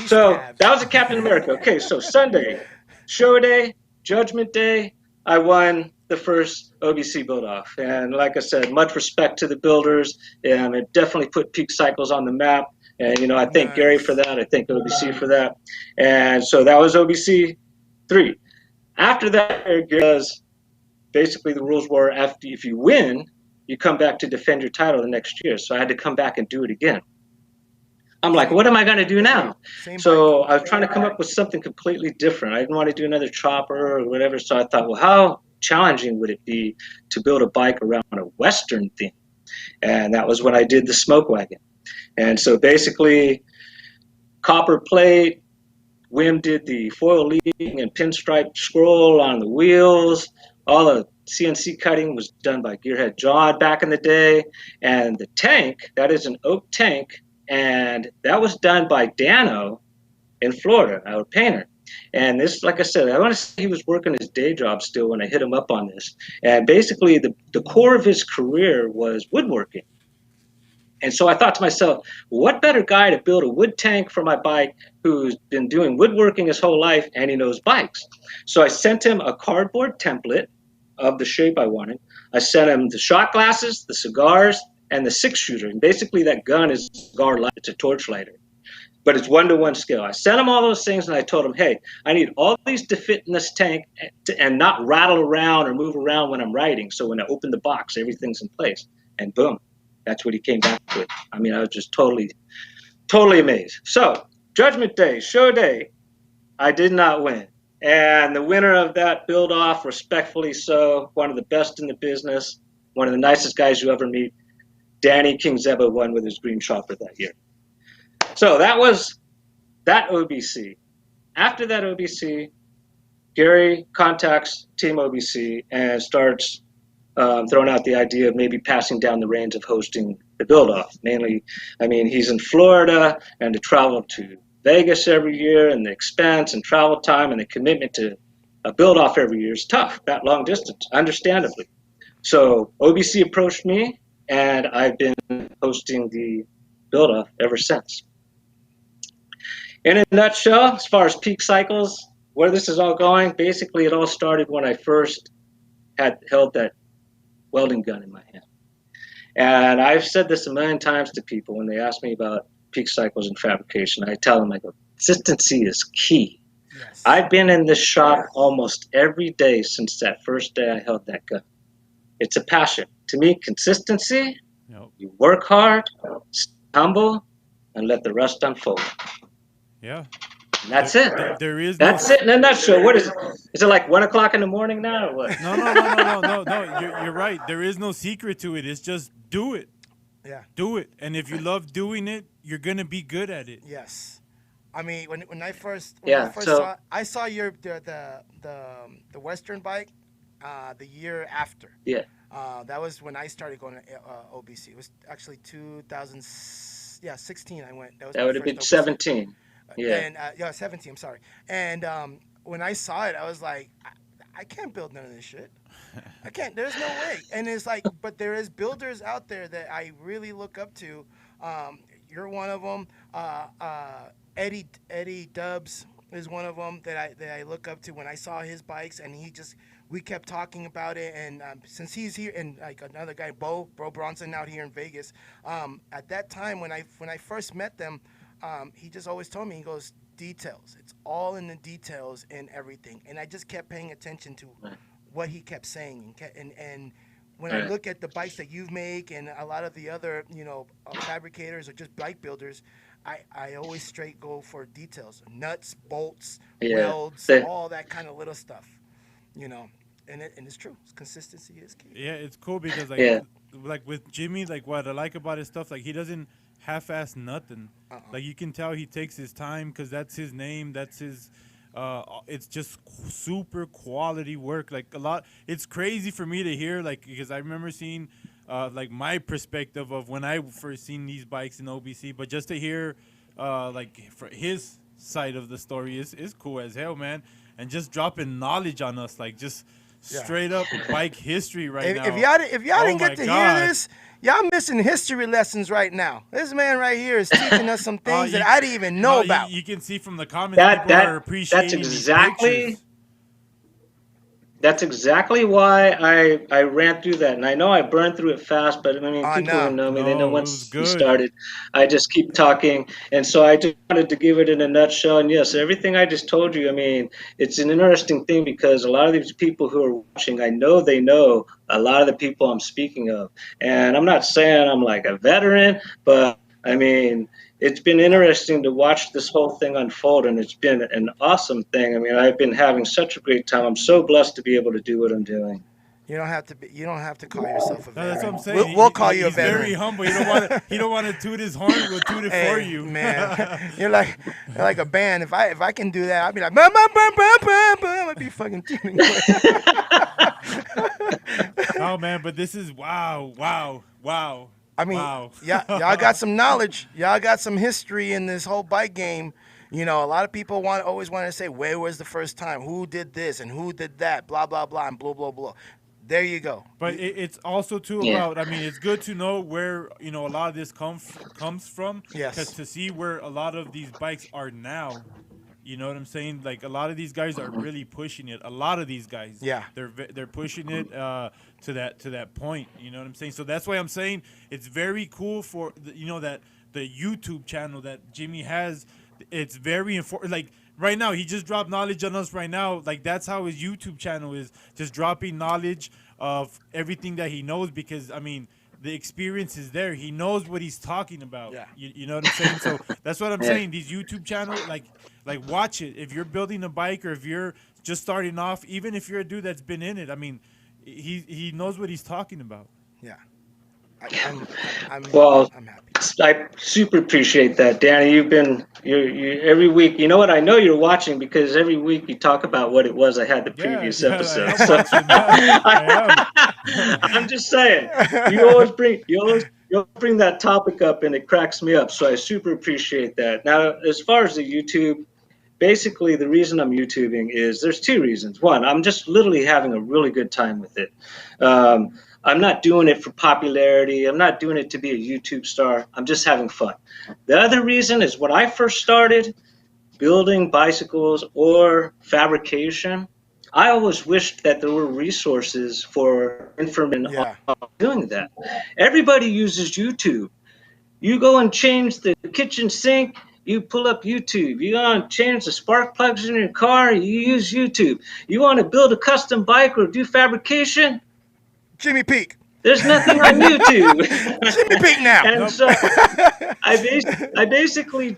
[SPEAKER 5] So that was a Captain America. Okay, so Sunday, show day, Judgment Day, I won the first OBC build-off. And like I said, much respect to the builders. And it definitely put Peak Cycles on the map. And, I thank Gary for that. I thank OBC for that. And so that was OBC 3. After that, because basically the rules were if you win, you come back to defend your title the next year. So I had to come back and do it again. I'm like, what am I going to do now? So I was trying to come up with something completely different. I didn't want to do another chopper or whatever. So I thought, well, how challenging would it be to build a bike around a Western theme? And that was when I did the Smoke Wagon. And so basically, copper plate, Wim did the foil leading and pinstripe scroll on the wheels. All the CNC cutting was done by Gearhead John back in the day. And the tank, that is an oak tank, and that was done by Dano in Florida, our painter. And this, like I said, I want to say he was working his day job still when I hit him up on this. And basically, the core of his career was woodworking. And so I thought to myself, what better guy to build a wood tank for my bike who's been doing woodworking his whole life and he knows bikes? So I sent him a cardboard template of the shape I wanted. I sent him the shot glasses, the cigars, and the 6-shooter. And basically that gun is a cigar light. It's a torch lighter. But it's 1-to-1 scale. I sent him all those things, and I told him, hey, I need all these to fit in this tank and not rattle around or move around when I'm riding. So when I open the box, everything's in place. And boom, that's what he came back with. I mean, I was just totally amazed. So Judgment Day, show day, I did not win. And the winner of that build-off, respectfully so, one of the best in the business, one of the nicest guys you ever meet. Danny King Zeba won with his green chopper that year. So that was that OBC. After that OBC, Gary contacts Team OBC and starts throwing out the idea of maybe passing down the reins of hosting the build-off. Mainly, I mean, he's in Florida, and to travel to Vegas every year, and the expense and travel time and the commitment to a build-off every year is tough, that long distance, understandably. So OBC approached me, and I've been hosting the build-off ever since. In a nutshell, as far as peak cycles, where this is all going, basically it all started when I first had held that welding gun in my hand. And I've said this a million times to people when they ask me about peak cycles in fabrication. I tell them, I go, consistency is key.
[SPEAKER 7] Yes.
[SPEAKER 5] I've been in this shop almost every day since that first day I held that gun. It's a passion. To me, consistency, you work hard, stay humble, and let the rest unfold.
[SPEAKER 6] Yeah.
[SPEAKER 5] And that's it.
[SPEAKER 6] There is
[SPEAKER 5] that's it in a nutshell. What is it? Is it like 1 o'clock in the morning now or what?
[SPEAKER 6] No. You're right. There is no secret to it. It's just do it.
[SPEAKER 7] Yeah.
[SPEAKER 6] Do it. And if you love doing it, you're gonna be good at it.
[SPEAKER 7] Yes. I mean, when I first saw your the Western bike the year after.
[SPEAKER 5] Yeah.
[SPEAKER 7] That was when I started going to OBC. It was actually 2016 I went.
[SPEAKER 5] That would have been 17.
[SPEAKER 7] Yeah. 17. I'm sorry. And when I saw it, I was like, I can't build none of this shit. I can't. There's no way. And it's like, but there is builders out there that I really look up to. You're one of them. Eddie Dubs is one of them that I look up to. When I saw his bikes, and we kept talking about it. And since he's here, and like another guy, Bo Bronson out here in Vegas. At that time, when I first met them. He just always told me, he goes, details. It's all in the details and everything. And I just kept paying attention to what he kept saying. And when I look at the bikes that you make and a lot of the other, fabricators or just bike builders, I always straight go for details. Nuts, bolts, welds, all that kind of little stuff, And it's true. Consistency is key.
[SPEAKER 6] Yeah, it's cool because like with Jimmy, like what I like about his stuff, like he doesn't half-ass nothing. Like you can tell he takes his time because that's his name. That's his. It's just super quality work. Like a lot. It's crazy for me to hear, like, because I remember seeing, like my perspective of when I first seen these bikes in OBC. But just to hear, like for his side of the story is cool as hell, man. And just dropping knowledge on us, like just straight up bike history now.
[SPEAKER 7] If y'all didn't get to hear this. Y'all missing history lessons right now. This man right here is teaching us some things that I didn't even know about.
[SPEAKER 6] You can see from the comments people are appreciating
[SPEAKER 5] That's exactly why I ran through that. And I know I burned through it fast, but I mean, people who know me, they know once we started, I just keep talking. And so I just wanted to give it in a nutshell. And yes, everything I just told you, I mean, it's an interesting thing because a lot of these people who are watching, I know they know a lot of the people I'm speaking of. And I'm not saying I'm like a veteran, but I mean, it's been interesting to watch this whole thing unfold, and it's been an awesome thing. I mean, I've been having such a great time. I'm so blessed to be able to do what I'm doing.
[SPEAKER 7] You don't have to call yourself a veteran.
[SPEAKER 6] That's what I'm saying.
[SPEAKER 7] We'll call you a veteran.
[SPEAKER 6] He's very humble. He don't want to toot his horn. We'll toot it for you,
[SPEAKER 7] man. You're like a band. If I can do that, I'd be like, bah, bah, bah, bah, bah, bah. I'd be fucking tuning.
[SPEAKER 6] Oh man, but this is wow.
[SPEAKER 7] I mean, y'all got some knowledge. Y'all got some history in this whole bike game. A lot of people always want to say, where was the first time? Who did this and who did that? Blah, blah, blah, and blah, blah, blah. There you go.
[SPEAKER 6] But it's also, too, about, I mean, it's good to know where, a lot of this comes from.
[SPEAKER 7] Yes.
[SPEAKER 6] Because to see where a lot of these bikes are now, you know what I'm saying? Like, a lot of these guys are really pushing it. A lot of these guys.
[SPEAKER 7] Yeah.
[SPEAKER 6] They're pushing it to that point. You know what I'm saying? So that's why I'm saying it's very cool for, that the YouTube channel that Jimmy has. It's very important. Like, right now, he just dropped knowledge on us right now. Like, that's how his YouTube channel is. Just dropping knowledge of everything that he knows because, I mean, the experience is there. He knows what he's talking about.
[SPEAKER 7] Yeah.
[SPEAKER 6] You know what I'm saying? So that's what I'm saying. These YouTube channels, like watch it. If you're building a bike or if you're just starting off, even if you're a dude that's been in it, I mean, he knows what he's talking about.
[SPEAKER 7] Yeah. I'm
[SPEAKER 5] Well,
[SPEAKER 7] I'm happy.
[SPEAKER 5] I super appreciate that, Danny. You every week. You know what? I know you're watching because every week you talk about what it was I had the
[SPEAKER 6] Yeah,
[SPEAKER 5] previous
[SPEAKER 6] yeah, I
[SPEAKER 5] episode.
[SPEAKER 6] am
[SPEAKER 5] So
[SPEAKER 6] watching. I am.
[SPEAKER 5] I'm just saying, you always bring that topic up, and it cracks me up. So I super appreciate that. Now, as far as the YouTube, basically the reason I'm YouTubing is there's two reasons. One, I'm just literally having a really good time with it. I'm not doing it for popularity. I'm not doing it to be a YouTube star. I'm just having fun. The other reason is when I first started building bicycles or fabrication, I always wished that there were resources for information
[SPEAKER 7] Yeah.
[SPEAKER 5] on doing that. Everybody uses YouTube. You go and change the kitchen sink, you pull up YouTube. You want to change the spark plugs in your car, you use YouTube. You want to build a custom bike or do fabrication,
[SPEAKER 7] Jimmy Peak.
[SPEAKER 5] there's nothing on YouTube.
[SPEAKER 7] Jimmy Peak now.
[SPEAKER 5] And so I basically,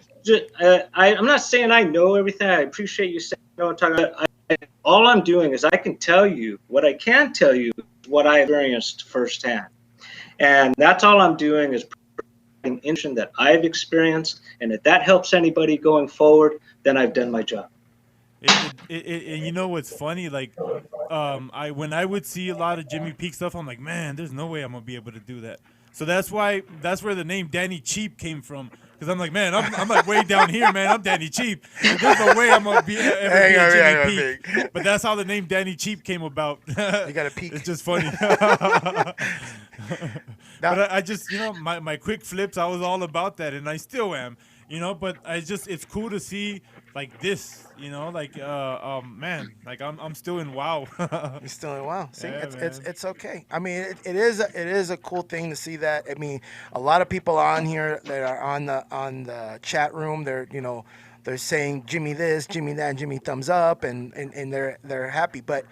[SPEAKER 5] I'm not saying I know everything. I appreciate you saying I know what I'm talking about. All I'm doing is I can tell you what I can tell you, what I experienced firsthand. And that's all I'm doing is information that I've experienced, and if that helps anybody going forward, then I've done my job.
[SPEAKER 6] And you know what's funny? Like, when I would see a lot of Jimmy Peak stuff, I'm like, man, there's no way I'm gonna be able to do that. So that's where the name Danny Cheap came from. Because I'm like, man, I'm like way down here, man. I'm Danny Cheap. There's no way I'm gonna be a Jimmy Peak. But that's how the name Danny Cheap came about.
[SPEAKER 7] You got a peak.
[SPEAKER 6] It's just funny. But I just, my quick flips, I was all about that, and I still am, But it's cool to see like this, man, like I'm still in wow.
[SPEAKER 7] You're still in wow. See,
[SPEAKER 6] Yeah,
[SPEAKER 7] it's okay. I mean, it is a cool thing to see that. I mean, a lot of people on here that are on the chat room, they're saying Jimmy this, Jimmy that, Jimmy thumbs up, and they're happy. But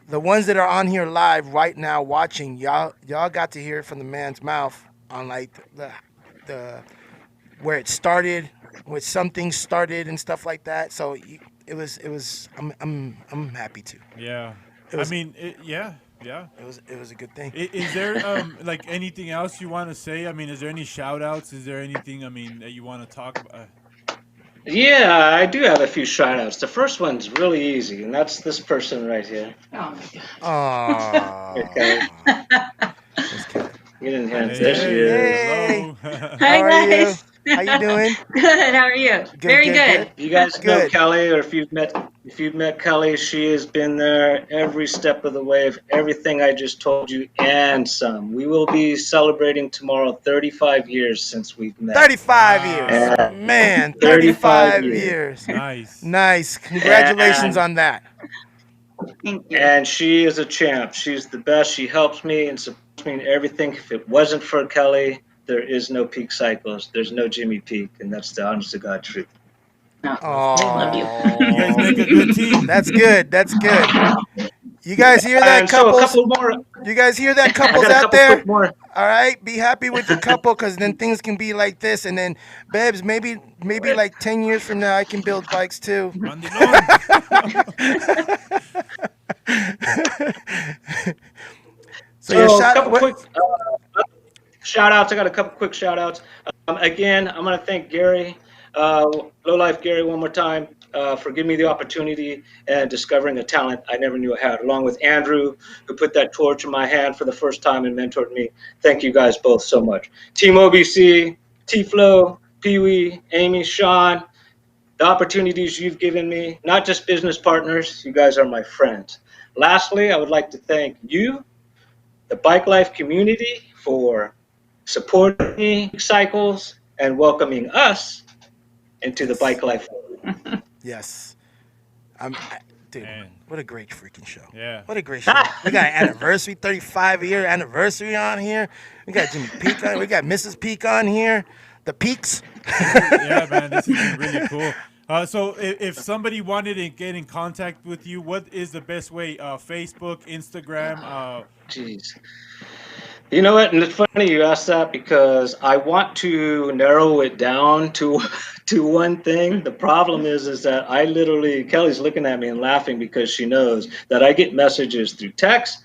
[SPEAKER 7] the ones that are on here live right now watching, y'all got to hear it from the man's mouth on like the where it started, where something started and stuff like that. So it was. I'm happy too.
[SPEAKER 6] Yeah.
[SPEAKER 7] It was-
[SPEAKER 6] Yeah.
[SPEAKER 7] It was a good thing.
[SPEAKER 6] Is there like anything else you want to say? I mean, is there any shout outs? Is there anything that you want to talk about?
[SPEAKER 5] Yeah, I do have a few shout outs. The first one's really easy, and that's this person right here.
[SPEAKER 7] Aww.
[SPEAKER 5] Okay. Get in here. There she is.
[SPEAKER 7] Hey.
[SPEAKER 6] Hello.
[SPEAKER 9] Hi,
[SPEAKER 7] How are you?
[SPEAKER 9] guys.
[SPEAKER 7] How you doing?
[SPEAKER 9] Good. How are you? Very good.
[SPEAKER 5] You guys know
[SPEAKER 7] Good.
[SPEAKER 5] Kelly, or if you've met Kelly, she has been there every step of the way of everything I just told you and some. We will be celebrating tomorrow 35 years since we've met.
[SPEAKER 7] 35 years.
[SPEAKER 5] Yeah.
[SPEAKER 7] Man,
[SPEAKER 5] 35
[SPEAKER 7] 35
[SPEAKER 5] years.
[SPEAKER 7] years.
[SPEAKER 6] Nice.
[SPEAKER 7] Nice. Congratulations
[SPEAKER 5] And-
[SPEAKER 7] on that.
[SPEAKER 9] Thank you.
[SPEAKER 5] And she is a champ. She's the best. She helps me and supports me in everything. If it wasn't for Kelly, there is no Peak Cycles. There's no Jimmy Peak, and that's the honest to God truth.
[SPEAKER 9] Love you.
[SPEAKER 6] You guys make a good team.
[SPEAKER 7] That's good. That's good. You guys hear that,
[SPEAKER 5] And so a
[SPEAKER 7] couples?
[SPEAKER 5] couple more.
[SPEAKER 7] You guys hear that,
[SPEAKER 5] I
[SPEAKER 7] couples
[SPEAKER 5] got a
[SPEAKER 7] out
[SPEAKER 5] couple
[SPEAKER 7] there?
[SPEAKER 5] quick more.
[SPEAKER 7] All right, be happy with your couple, because then things can be like this, and then, babes, maybe like 10 years from now, I can build bikes too. So your
[SPEAKER 5] So,
[SPEAKER 7] shot.
[SPEAKER 5] couple
[SPEAKER 7] what-
[SPEAKER 5] quick shout outs. I got a couple quick shout outs. Again, I'm going to thank Gary, Low Life Gary, one more time for giving me the opportunity and discovering a talent I never knew I had, along with Andrew, who put that torch in my hand for the first time and mentored me. Thank you guys both so much. Team OBC, T-Flow, Pee-wee, Amy, Sean, the opportunities you've given me, not just business partners, you guys are my friends. Lastly, I would like to thank you, the Bike Life community, for supporting me, Cycles, and welcoming us into the Bike Life world.
[SPEAKER 7] Yes. Dude,
[SPEAKER 6] Man.
[SPEAKER 7] what a great freaking show.
[SPEAKER 6] Yeah.
[SPEAKER 7] What a great show. We got an anniversary, 35-year anniversary on here. We got Jimmy Peak on. We got Mrs. Peak on here. The Peaks.
[SPEAKER 6] Yeah, man, this is really cool. So if somebody wanted to get in contact with you, what is the best way? Facebook, Instagram?
[SPEAKER 5] Jeez. You know what? And it's funny you asked that because I want to narrow it down to one thing. The problem is that I literally, Kelly's looking at me and laughing because she knows that I get messages through text,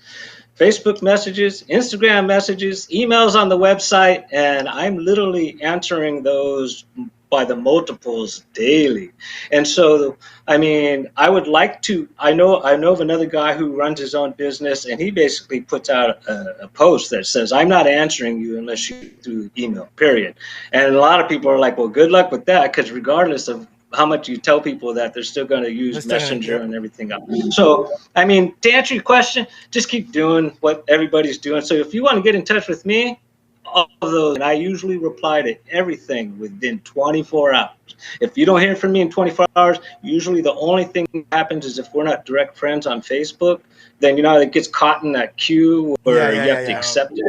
[SPEAKER 5] Facebook messages, Instagram messages, emails on the website, and I'm literally answering those by the multiples daily. And so, I mean, I would like to. I know of another guy who runs his own business, and he basically puts out a post that says, "I'm not answering you unless you through email." Period. And a lot of people are like, "Well, good luck with that," because regardless of how much you tell people that, they're still going to use Messenger and everything else. So, I mean, to answer your question, just keep doing what everybody's doing. So if you want to get in touch with me, all of those, and I usually reply to everything within 24 hours. If you don't hear from me in 24 hours, usually the only thing that happens is if we're not direct friends on Facebook, then, you know, it gets caught in that queue where you have to accept it.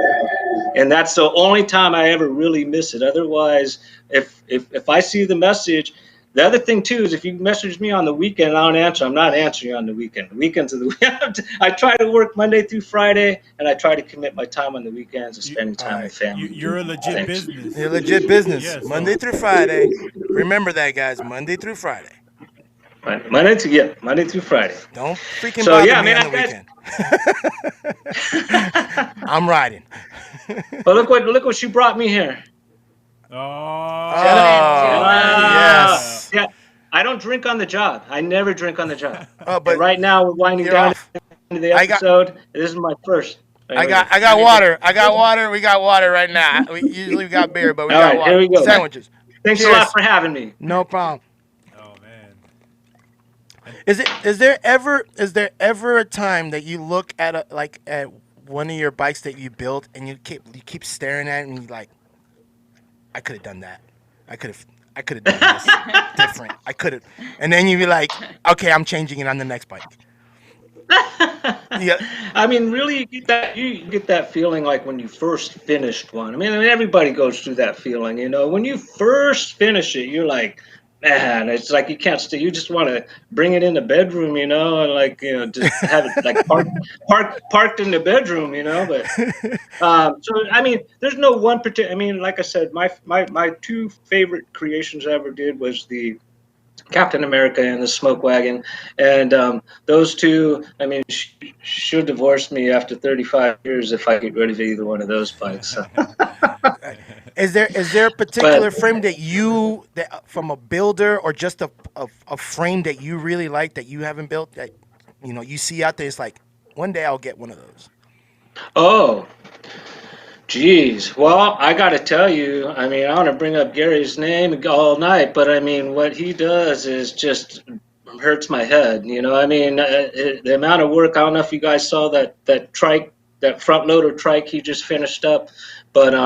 [SPEAKER 5] And that's the only time I ever really miss it. Otherwise, if I see the message, the other thing too is if you message me on the weekend and I don't answer, I'm not answering you on the weekend. The weekends are the weekend. I try to work Monday through Friday, and I try to commit my time on the weekends to spending time with family.
[SPEAKER 6] You're a legit business.
[SPEAKER 7] You're a legit business.
[SPEAKER 6] Yeah,
[SPEAKER 7] Monday through Friday. Remember that, guys. Monday through Friday.
[SPEAKER 5] Right. Monday through Friday.
[SPEAKER 7] Don't freaking bother me on the weekend. I'm riding.
[SPEAKER 5] But look what she brought me here.
[SPEAKER 7] Yes.
[SPEAKER 5] Yeah. I don't drink on the job. I never drink on the job.
[SPEAKER 7] But
[SPEAKER 5] and right now we're winding down into the episode. This is my first.
[SPEAKER 7] I got water. I got water. We got water right now. We usually got beer, but we got water.
[SPEAKER 5] Here we go.
[SPEAKER 7] Sandwiches.
[SPEAKER 5] Thanks a lot for having me.
[SPEAKER 7] No problem.
[SPEAKER 6] Oh man.
[SPEAKER 7] Is there ever a time that you look at at one of your bikes that you built and you keep staring at it and you're like, I could have done that. I could have done this different. I could have, and then you'd be like, okay, I'm changing it on the next bike. Yeah.
[SPEAKER 5] I mean, really, you get that feeling like when you first finished one. I mean, everybody goes through that feeling, you know. When you first finish it, you're like, man, it's like you can't stay. You just want to bring it in the bedroom, you know, and like, you know, just have it like parked in the bedroom, you know. But so I mean, there's no one particular. I mean, like I said, my two favorite creations I ever did was the Captain America and the Smoke Wagon, and those two. I mean, she'll divorce me after 35 years if I get rid of either one of those bikes. So.
[SPEAKER 7] Is there a particular frame that from a builder or just a frame that you really like that you haven't built that you know you see out there? It's like one day I'll get one of those.
[SPEAKER 5] Oh, geez. Well, I got to tell you. I mean, I want to bring up Gary's name all night, but I mean, what he does is just hurts my head. You know, I mean, the amount of work. I don't know if you guys saw that trike, that front loader trike he just finished up, but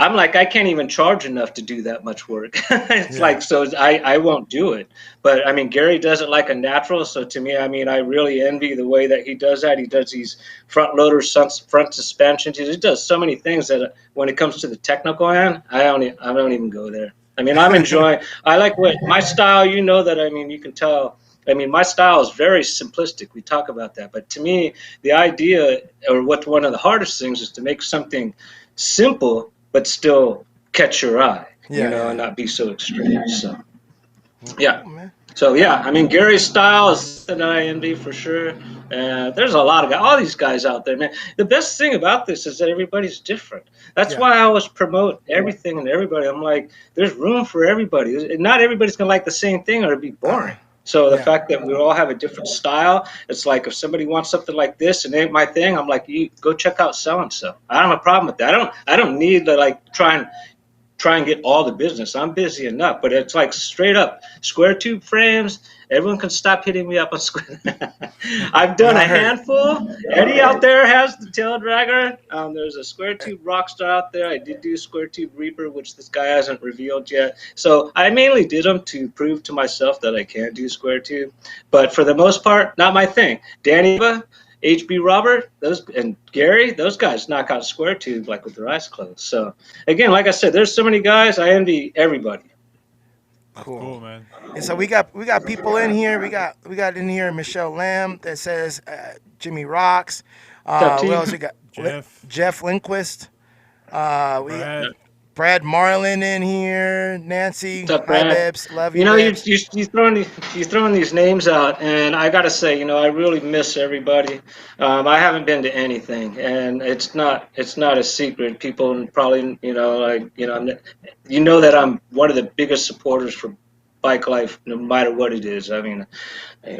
[SPEAKER 5] I'm like, I can't even charge enough to do that much work. It's like, so I won't do it. But I mean, Gary does it like a natural. So to me, I mean, I really envy the way that he does that. He does these front loaders, front suspensions. He does so many things that when it comes to the technical end, I don't even go there. I mean, I'm enjoying, I like what my style, you know that, I mean, you can tell. I mean, my style is very simplistic. We talk about that. But to me, the idea, or what one of the hardest things is to make something simple, but still catch your eye, you know, and not be so extreme. So, yeah. So, yeah, I mean, Gary's style is that I envy for sure. There's a lot of guys, all these guys out there, man. The best thing about this is that everybody's different. That's why I always promote everything and everybody. I'm like, there's room for everybody. Not everybody's going to like the same thing or it'd be boring. So the fact that we all have a different style, it's like if somebody wants something like this and it ain't my thing, I'm like, you go check out so-and-so. I don't have a problem with that. I don't need to like try and get all the business. I'm busy enough, but it's like straight up square tube frames. Everyone can stop hitting me up on square. I've done a handful. Eddie out there has the tail dragger. There's a square tube Rockstar out there. I did do square tube Reaper, which this guy hasn't revealed yet. So I mainly did them to prove to myself that I can do square tube. But for the most part, not my thing. Danny, HB Robert, and Gary, those guys knock out square tube like with their eyes closed. So again, like I said, there's so many guys. I envy everybody.
[SPEAKER 7] Cool, man. And so we got people in here. We got in here Michelle Lamb that says Jimmy rocks. Who else we got? Jeff Lindquist. Brad Marlin in here, Nancy.
[SPEAKER 5] What's up,
[SPEAKER 7] Hi,
[SPEAKER 5] Brad?
[SPEAKER 7] Babs. Love you,
[SPEAKER 5] You know,
[SPEAKER 7] Babs.
[SPEAKER 5] you're throwing these names out, and I gotta say, you know, I really miss everybody. I haven't been to anything, and it's not a secret. People probably, you know, like, you know that I'm one of the biggest supporters for Bike Life, no matter what it is. I mean,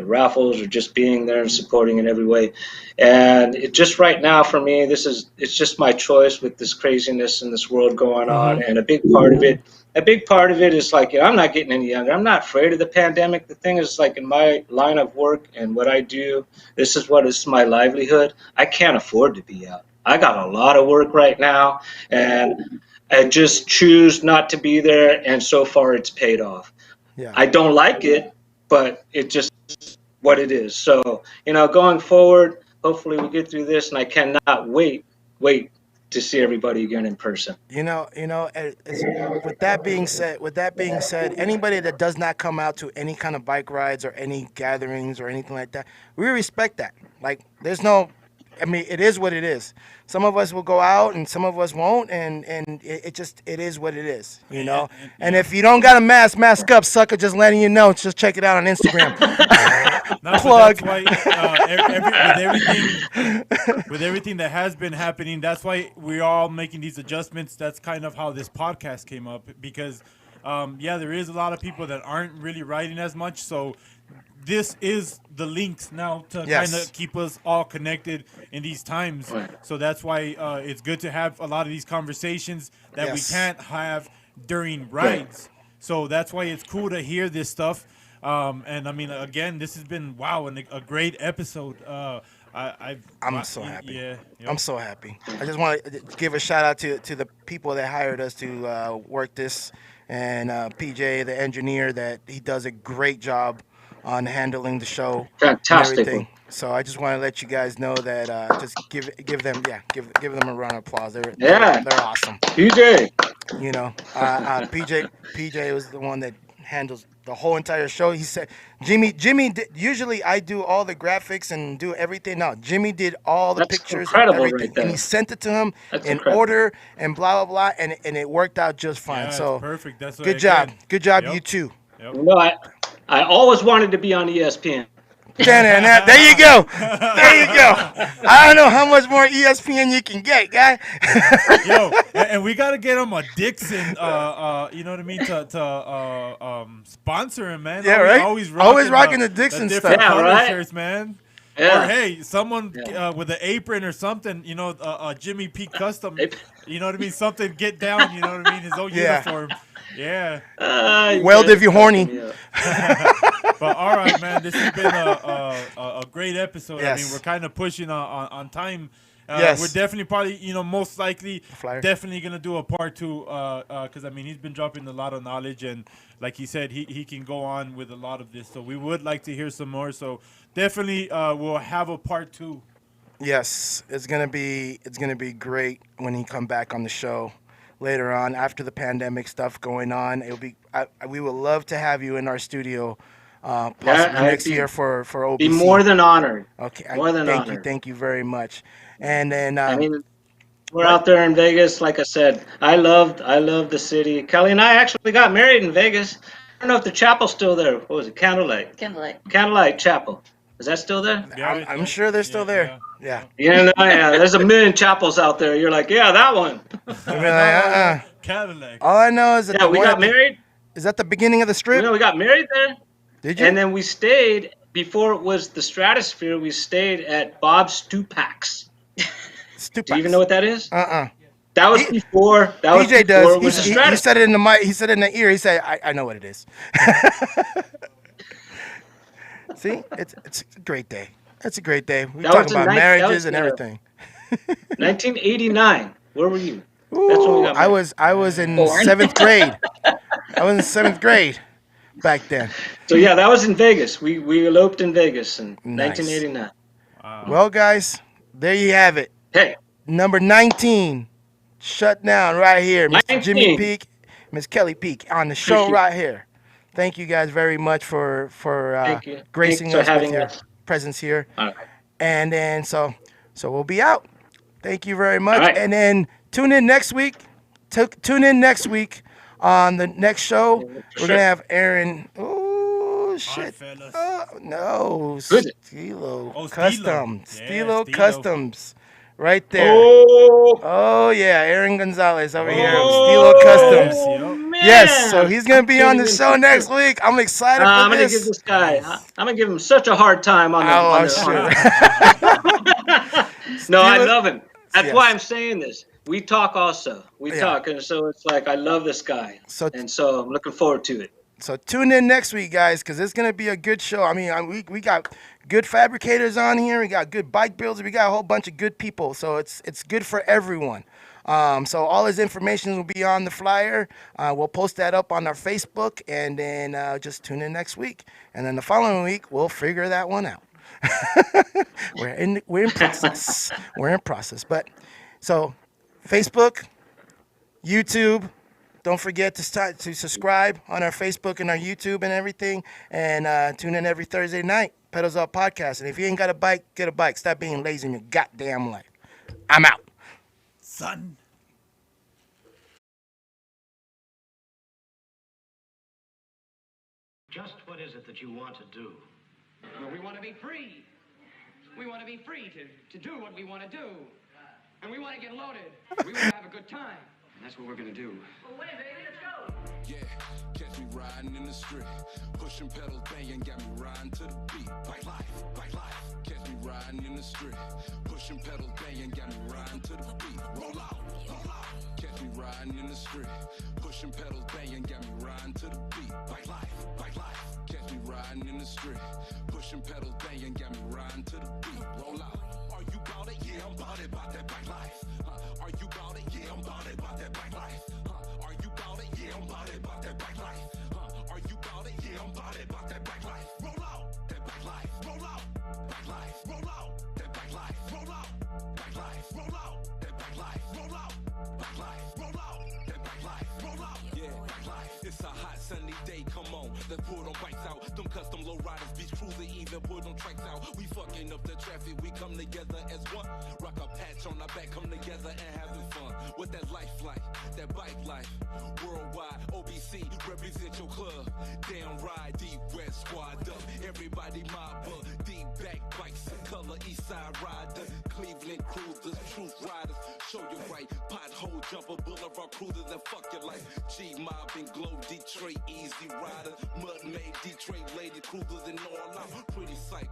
[SPEAKER 5] raffles or just being there and supporting in every way. And it just right now for me, it's just my choice with this craziness in this world going on. And a big part of it is like, I'm not getting any younger. I'm not afraid of the pandemic. The thing is, like, in my line of work and what I do, this is my livelihood. I can't afford to be out. I got a lot of work right now, and I just choose not to be there. And so far it's paid off.
[SPEAKER 7] Yeah.
[SPEAKER 5] I don't like it, but it just what it is. So, you know, going forward, hopefully we get through this, and I cannot wait to see everybody again in person.
[SPEAKER 7] With that being said, anybody that does not come out to any kind of bike rides or any gatherings or anything like that, we respect that. Like, there's no, I mean, it is what it is. Some of us will go out and some of us won't, and it is what it is, you know. And if you don't got a mask up, sucker. Just letting you know. Just check it out on Instagram. Plug.
[SPEAKER 6] That's why, with everything that has been happening, that's why we're all making these adjustments. That's kind of how this podcast came up, because there is a lot of people that aren't really riding as much, so this is the links now to kind of keep us all connected in these times.
[SPEAKER 5] Right.
[SPEAKER 6] So that's why it's good to have a lot of these conversations that we can't have during rides. So that's why it's cool to hear this stuff. And I mean, again, this has been a great episode.
[SPEAKER 7] I'm so happy.
[SPEAKER 6] Yeah,
[SPEAKER 7] I'm so happy. I just want to give a shout out to the people that hired us to work this, and PJ, the engineer, that he does a great job on handling the show.
[SPEAKER 5] Fantastic.
[SPEAKER 7] And everything. So I just want to let you guys know that just give them a round of applause. They're awesome.
[SPEAKER 5] PJ.
[SPEAKER 7] You know, PJ was the one that handles the whole entire show. He said, Jimmy usually I do all the graphics and do everything. No, Jimmy did all the pictures and everything.
[SPEAKER 5] Right there.
[SPEAKER 7] And he sent it to him in
[SPEAKER 5] incredible.
[SPEAKER 7] order and blah, blah, blah. And it worked out just fine.
[SPEAKER 6] Yeah,
[SPEAKER 7] so
[SPEAKER 6] perfect. That's
[SPEAKER 7] good job. Good job, you too.
[SPEAKER 6] Yep.
[SPEAKER 5] You know, I always wanted to be on ESPN.
[SPEAKER 7] There you go. I don't know how much more ESPN you can get, guy.
[SPEAKER 6] Yo, and we gotta get him a Dixon. You know what I mean? To sponsor him, man.
[SPEAKER 7] Yeah, right.
[SPEAKER 6] Always
[SPEAKER 7] rocking the Dixon
[SPEAKER 6] different
[SPEAKER 7] stuff.
[SPEAKER 6] color
[SPEAKER 5] right?
[SPEAKER 6] shirts, man.
[SPEAKER 5] Yeah.
[SPEAKER 6] Or hey, someone with an apron or something. You know, a Jimmy P custom. You know what I mean? Something get down. You know what I mean? His own uniform. Yeah.
[SPEAKER 7] Weld if you're horny.
[SPEAKER 6] But all right, man. This has been a great episode.
[SPEAKER 7] Yes.
[SPEAKER 6] I mean, we're kind of pushing on time.
[SPEAKER 7] Yes.
[SPEAKER 6] We're definitely probably, most likely,
[SPEAKER 7] Flyer.
[SPEAKER 6] definitely going to do a part 2 because, I mean, he's been dropping a lot of knowledge. And like he said, he can go on with a lot of this. So we would like to hear some more. So definitely we'll have a part 2.
[SPEAKER 7] Yes, it's gonna be great when he come back on the show later on after the pandemic stuff going on. It'll be we would love to have you in our studio possibly next year for OBC.
[SPEAKER 5] Be more than honored.
[SPEAKER 7] Okay, thank you very much. And then
[SPEAKER 5] I mean, we're out there in Vegas. Like I said, I love the city. Kelly and I actually got married in Vegas. I don't know if the chapel's still there. What was it? Candlelight Chapel. Is that still there?
[SPEAKER 6] Yeah,
[SPEAKER 7] I'm sure they're still there. Yeah.
[SPEAKER 5] There's a million chapels out there. You're like, yeah, that one.
[SPEAKER 6] Cadillac.
[SPEAKER 7] All I know is that
[SPEAKER 5] we got married.
[SPEAKER 7] Is that the beginning of the strip?
[SPEAKER 5] We got married there.
[SPEAKER 7] Did you?
[SPEAKER 5] And then we stayed, before it was the Stratosphere, we stayed at Bob's Stupacs. Do you even know what that is?
[SPEAKER 7] That
[SPEAKER 5] was before.
[SPEAKER 7] PJ does.
[SPEAKER 5] It was the
[SPEAKER 7] He
[SPEAKER 5] Stratosphere.
[SPEAKER 7] said it in the mic. He said it in the ear. He said, "I know what it is." See, it's a great day. It's a great day. We talk about marriages and everything.
[SPEAKER 5] 1989. Where were you? That's when we got married.
[SPEAKER 7] I was in 7th grade. I was in 7th grade back then.
[SPEAKER 5] So yeah, that was in Vegas. We eloped in Vegas in 1989.
[SPEAKER 7] Well, guys, there you have it.
[SPEAKER 5] Hey,
[SPEAKER 7] number 19, shut down right here, Mr.
[SPEAKER 5] 19.
[SPEAKER 7] Jimmy Peak, Miss Kelly Peak on the show right here. Thank you guys very much for gracing us with your presence here.
[SPEAKER 5] All right.
[SPEAKER 7] And then so we'll be out. Thank you very much.
[SPEAKER 5] Right.
[SPEAKER 7] And then tune in next week. tune in next week on the next show. We're gonna have Aaron. Oh shit!
[SPEAKER 6] fellas.
[SPEAKER 7] No,
[SPEAKER 5] Who is it?
[SPEAKER 7] Stilo
[SPEAKER 6] Oh, Stilo.
[SPEAKER 7] Custom.
[SPEAKER 6] Yeah,
[SPEAKER 7] Stilo
[SPEAKER 6] Stilo.
[SPEAKER 7] Customs. Right there.
[SPEAKER 5] Oh,
[SPEAKER 7] Oh yeah, Aaron Gonzalez over here.
[SPEAKER 5] Oh,
[SPEAKER 7] Stilo Customs.
[SPEAKER 6] Yep.
[SPEAKER 7] Yes, so he's gonna be on the show next week. I'm excited for
[SPEAKER 5] I'm gonna
[SPEAKER 7] this.
[SPEAKER 5] give this guy. I'm gonna give him such a hard time on the.
[SPEAKER 7] Oh,
[SPEAKER 5] on the
[SPEAKER 7] shit.
[SPEAKER 5] No, I
[SPEAKER 7] Stilo-
[SPEAKER 5] love him. That's
[SPEAKER 7] Yes.
[SPEAKER 5] why I'm saying this. We talk also. We
[SPEAKER 7] Yeah.
[SPEAKER 5] talk, and so it's like I love this guy,
[SPEAKER 7] So-
[SPEAKER 5] and so I'm looking forward to it.
[SPEAKER 7] So tune in next week, guys, because it's gonna be a good show. I mean, we got good fabricators on here. We got good bike builders. We got a whole bunch of good people. So it's good for everyone. So all his information will be on the flyer. We'll post that up on our Facebook, and then just tune in next week. And then the following week, we'll figure that one out. we're in process. We're in process. But so Facebook, YouTube. Don't forget to subscribe on our Facebook and our YouTube and everything. And tune in every Thursday night, Pedals Up Podcast. And if you ain't got a bike, get a bike. Stop being lazy in your goddamn life. I'm out.
[SPEAKER 6] Son.
[SPEAKER 10] Just what is it that you want to do?
[SPEAKER 11] Well, we want to be free. We want to be free to do what we want to do. And we want to get loaded. We want to have a good time. And that's what we're going to do.
[SPEAKER 3] Well, wait, baby, let's go.
[SPEAKER 4] Yeah, catch me riding in the street, pushing pedals, banging, got me riding to the beat. Bike life, bike life. Catch me riding in the street, pushing pedals, banging, got me riding to the beat. Roll out, roll out. Catch me riding in the street, pushing pedals, banging, got me riding to the beat. Bike life, bike life. Catch me riding in the street, pushing pedals, banging, got me riding to the beat. Roll out. Are you bout it? Yeah, I'm bout it, bout that bike life. Are you bout it? Yeah, I'm bout it, bout that bike life. Are you bout it? Yeah, I'm bout it, bout that bike life. Are you bout it? Yeah, I'm bout it, bout that bike life. Roll out, that bike life. Roll out, bike life. Roll out, that bike life. Roll out, bike life. Roll out, that bike life. Roll out, bike life. Roll out, that bike life. Roll out, yeah, bike life. It's a hot sunny day. Come on, let's pull them bikes out. Them custom low riders, beach cruiser, even pull them tracks out. We fucking up the traffic. We come together as one. Rock a patch on our back, come together and having fun. What that life like, that bike life. Worldwide, OBC, represent your club. Damn ride, deep west squad up. Everybody mob up. Deep back bikes in color, east side rider. Cleveland cruisers, truth riders. Show you right, pothole jumper, boulevard cruisers, and fuck your life. G mob and glow, Detroit, easy riders. Mud made Detroit lady cruisers and all out. Pretty psycho,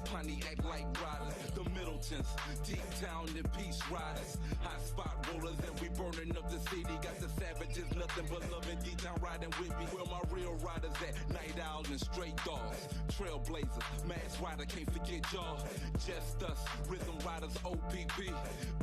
[SPEAKER 4] plenty act like riders. The Middletons, deep town and peace riders. Hot spot rollers and we burning up the city. Got the savages, nothing but loving D-town riding with me. Where my real riders at? Night Owl and Stray Dogs. Trailblazers, Mass Rider, can't forget y'all. Just us, Rhythm Riders, OPP.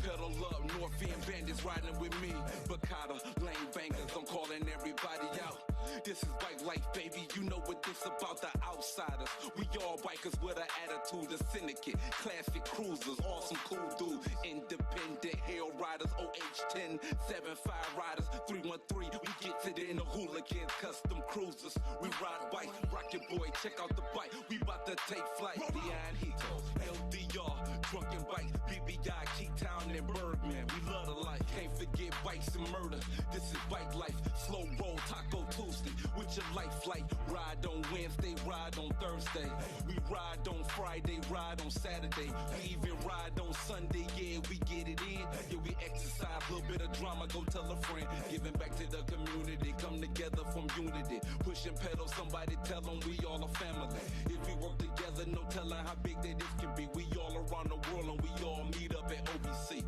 [SPEAKER 4] Pedal up, North End Bandits riding with me. Bacata, Lane Bangers, I'm calling everybody out. This is bike life, baby. You know what this about, the outsiders. We all bikers with an attitude, a syndicate. Classic cruisers, awesome cool dudes. Independent Hell Riders, OH10, 75 Riders, 313. We get to the hooligans, custom cruisers. We ride bikes, rock your boy, check out the bike. We about to take flight. Leon Hito, LDR, Drunken Bikes, BBI, Keytown, and Birdman. We love the life. Can't forget bikes and murder. This is bike life. Slow roll, Taco Tuesday. With your life flight. Ride on Wednesday, ride on Thursday. We ride on Friday, ride on Saturday. We even ride on Sunday. Yeah, we get it in. Yeah, we exercise. A little bit of drama, go tell a friend. Giving back to the community. Come together from unity. Pushing pedals, somebody tell them we all a family. If we work together, no telling how big that this can be. We all around the world and we all meet up at OBC.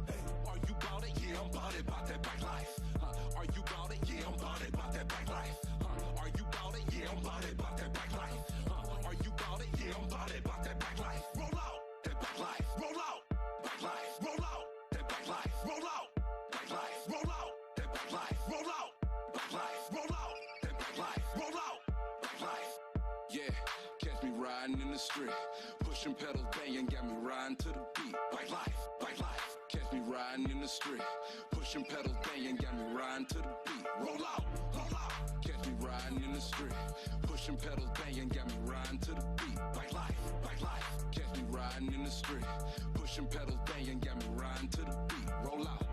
[SPEAKER 4] Are you bout it? Yeah, I'm bout it, bout that bike life. Are you bout it? Yeah, I'm bout it, bout that bike life. Are you bout it? Yeah, I'm bout it, bout that bike life. Are you bout it? Yeah, I'm bout it, bout that bike life. Roll out, that bike life. Roll out, bike life. Roll out, that bike life. Roll out, bike life. Roll out, that bike life. Roll out, bike life. Roll out, that bike life. Roll out, bike life. Yeah, catch me riding in the street, pushing pedals, banging, got me riding to the beat. Bike life, bike life. Catch me riding in the street, pushing pedals, banging, got me riding to the beat. Roll out, roll out. Catch me riding in the street, pushing pedals, banging, got me riding to the beat. Bike life, bike life. Catch me riding in the street, pushing pedals, banging, got me riding to the beat. Roll out.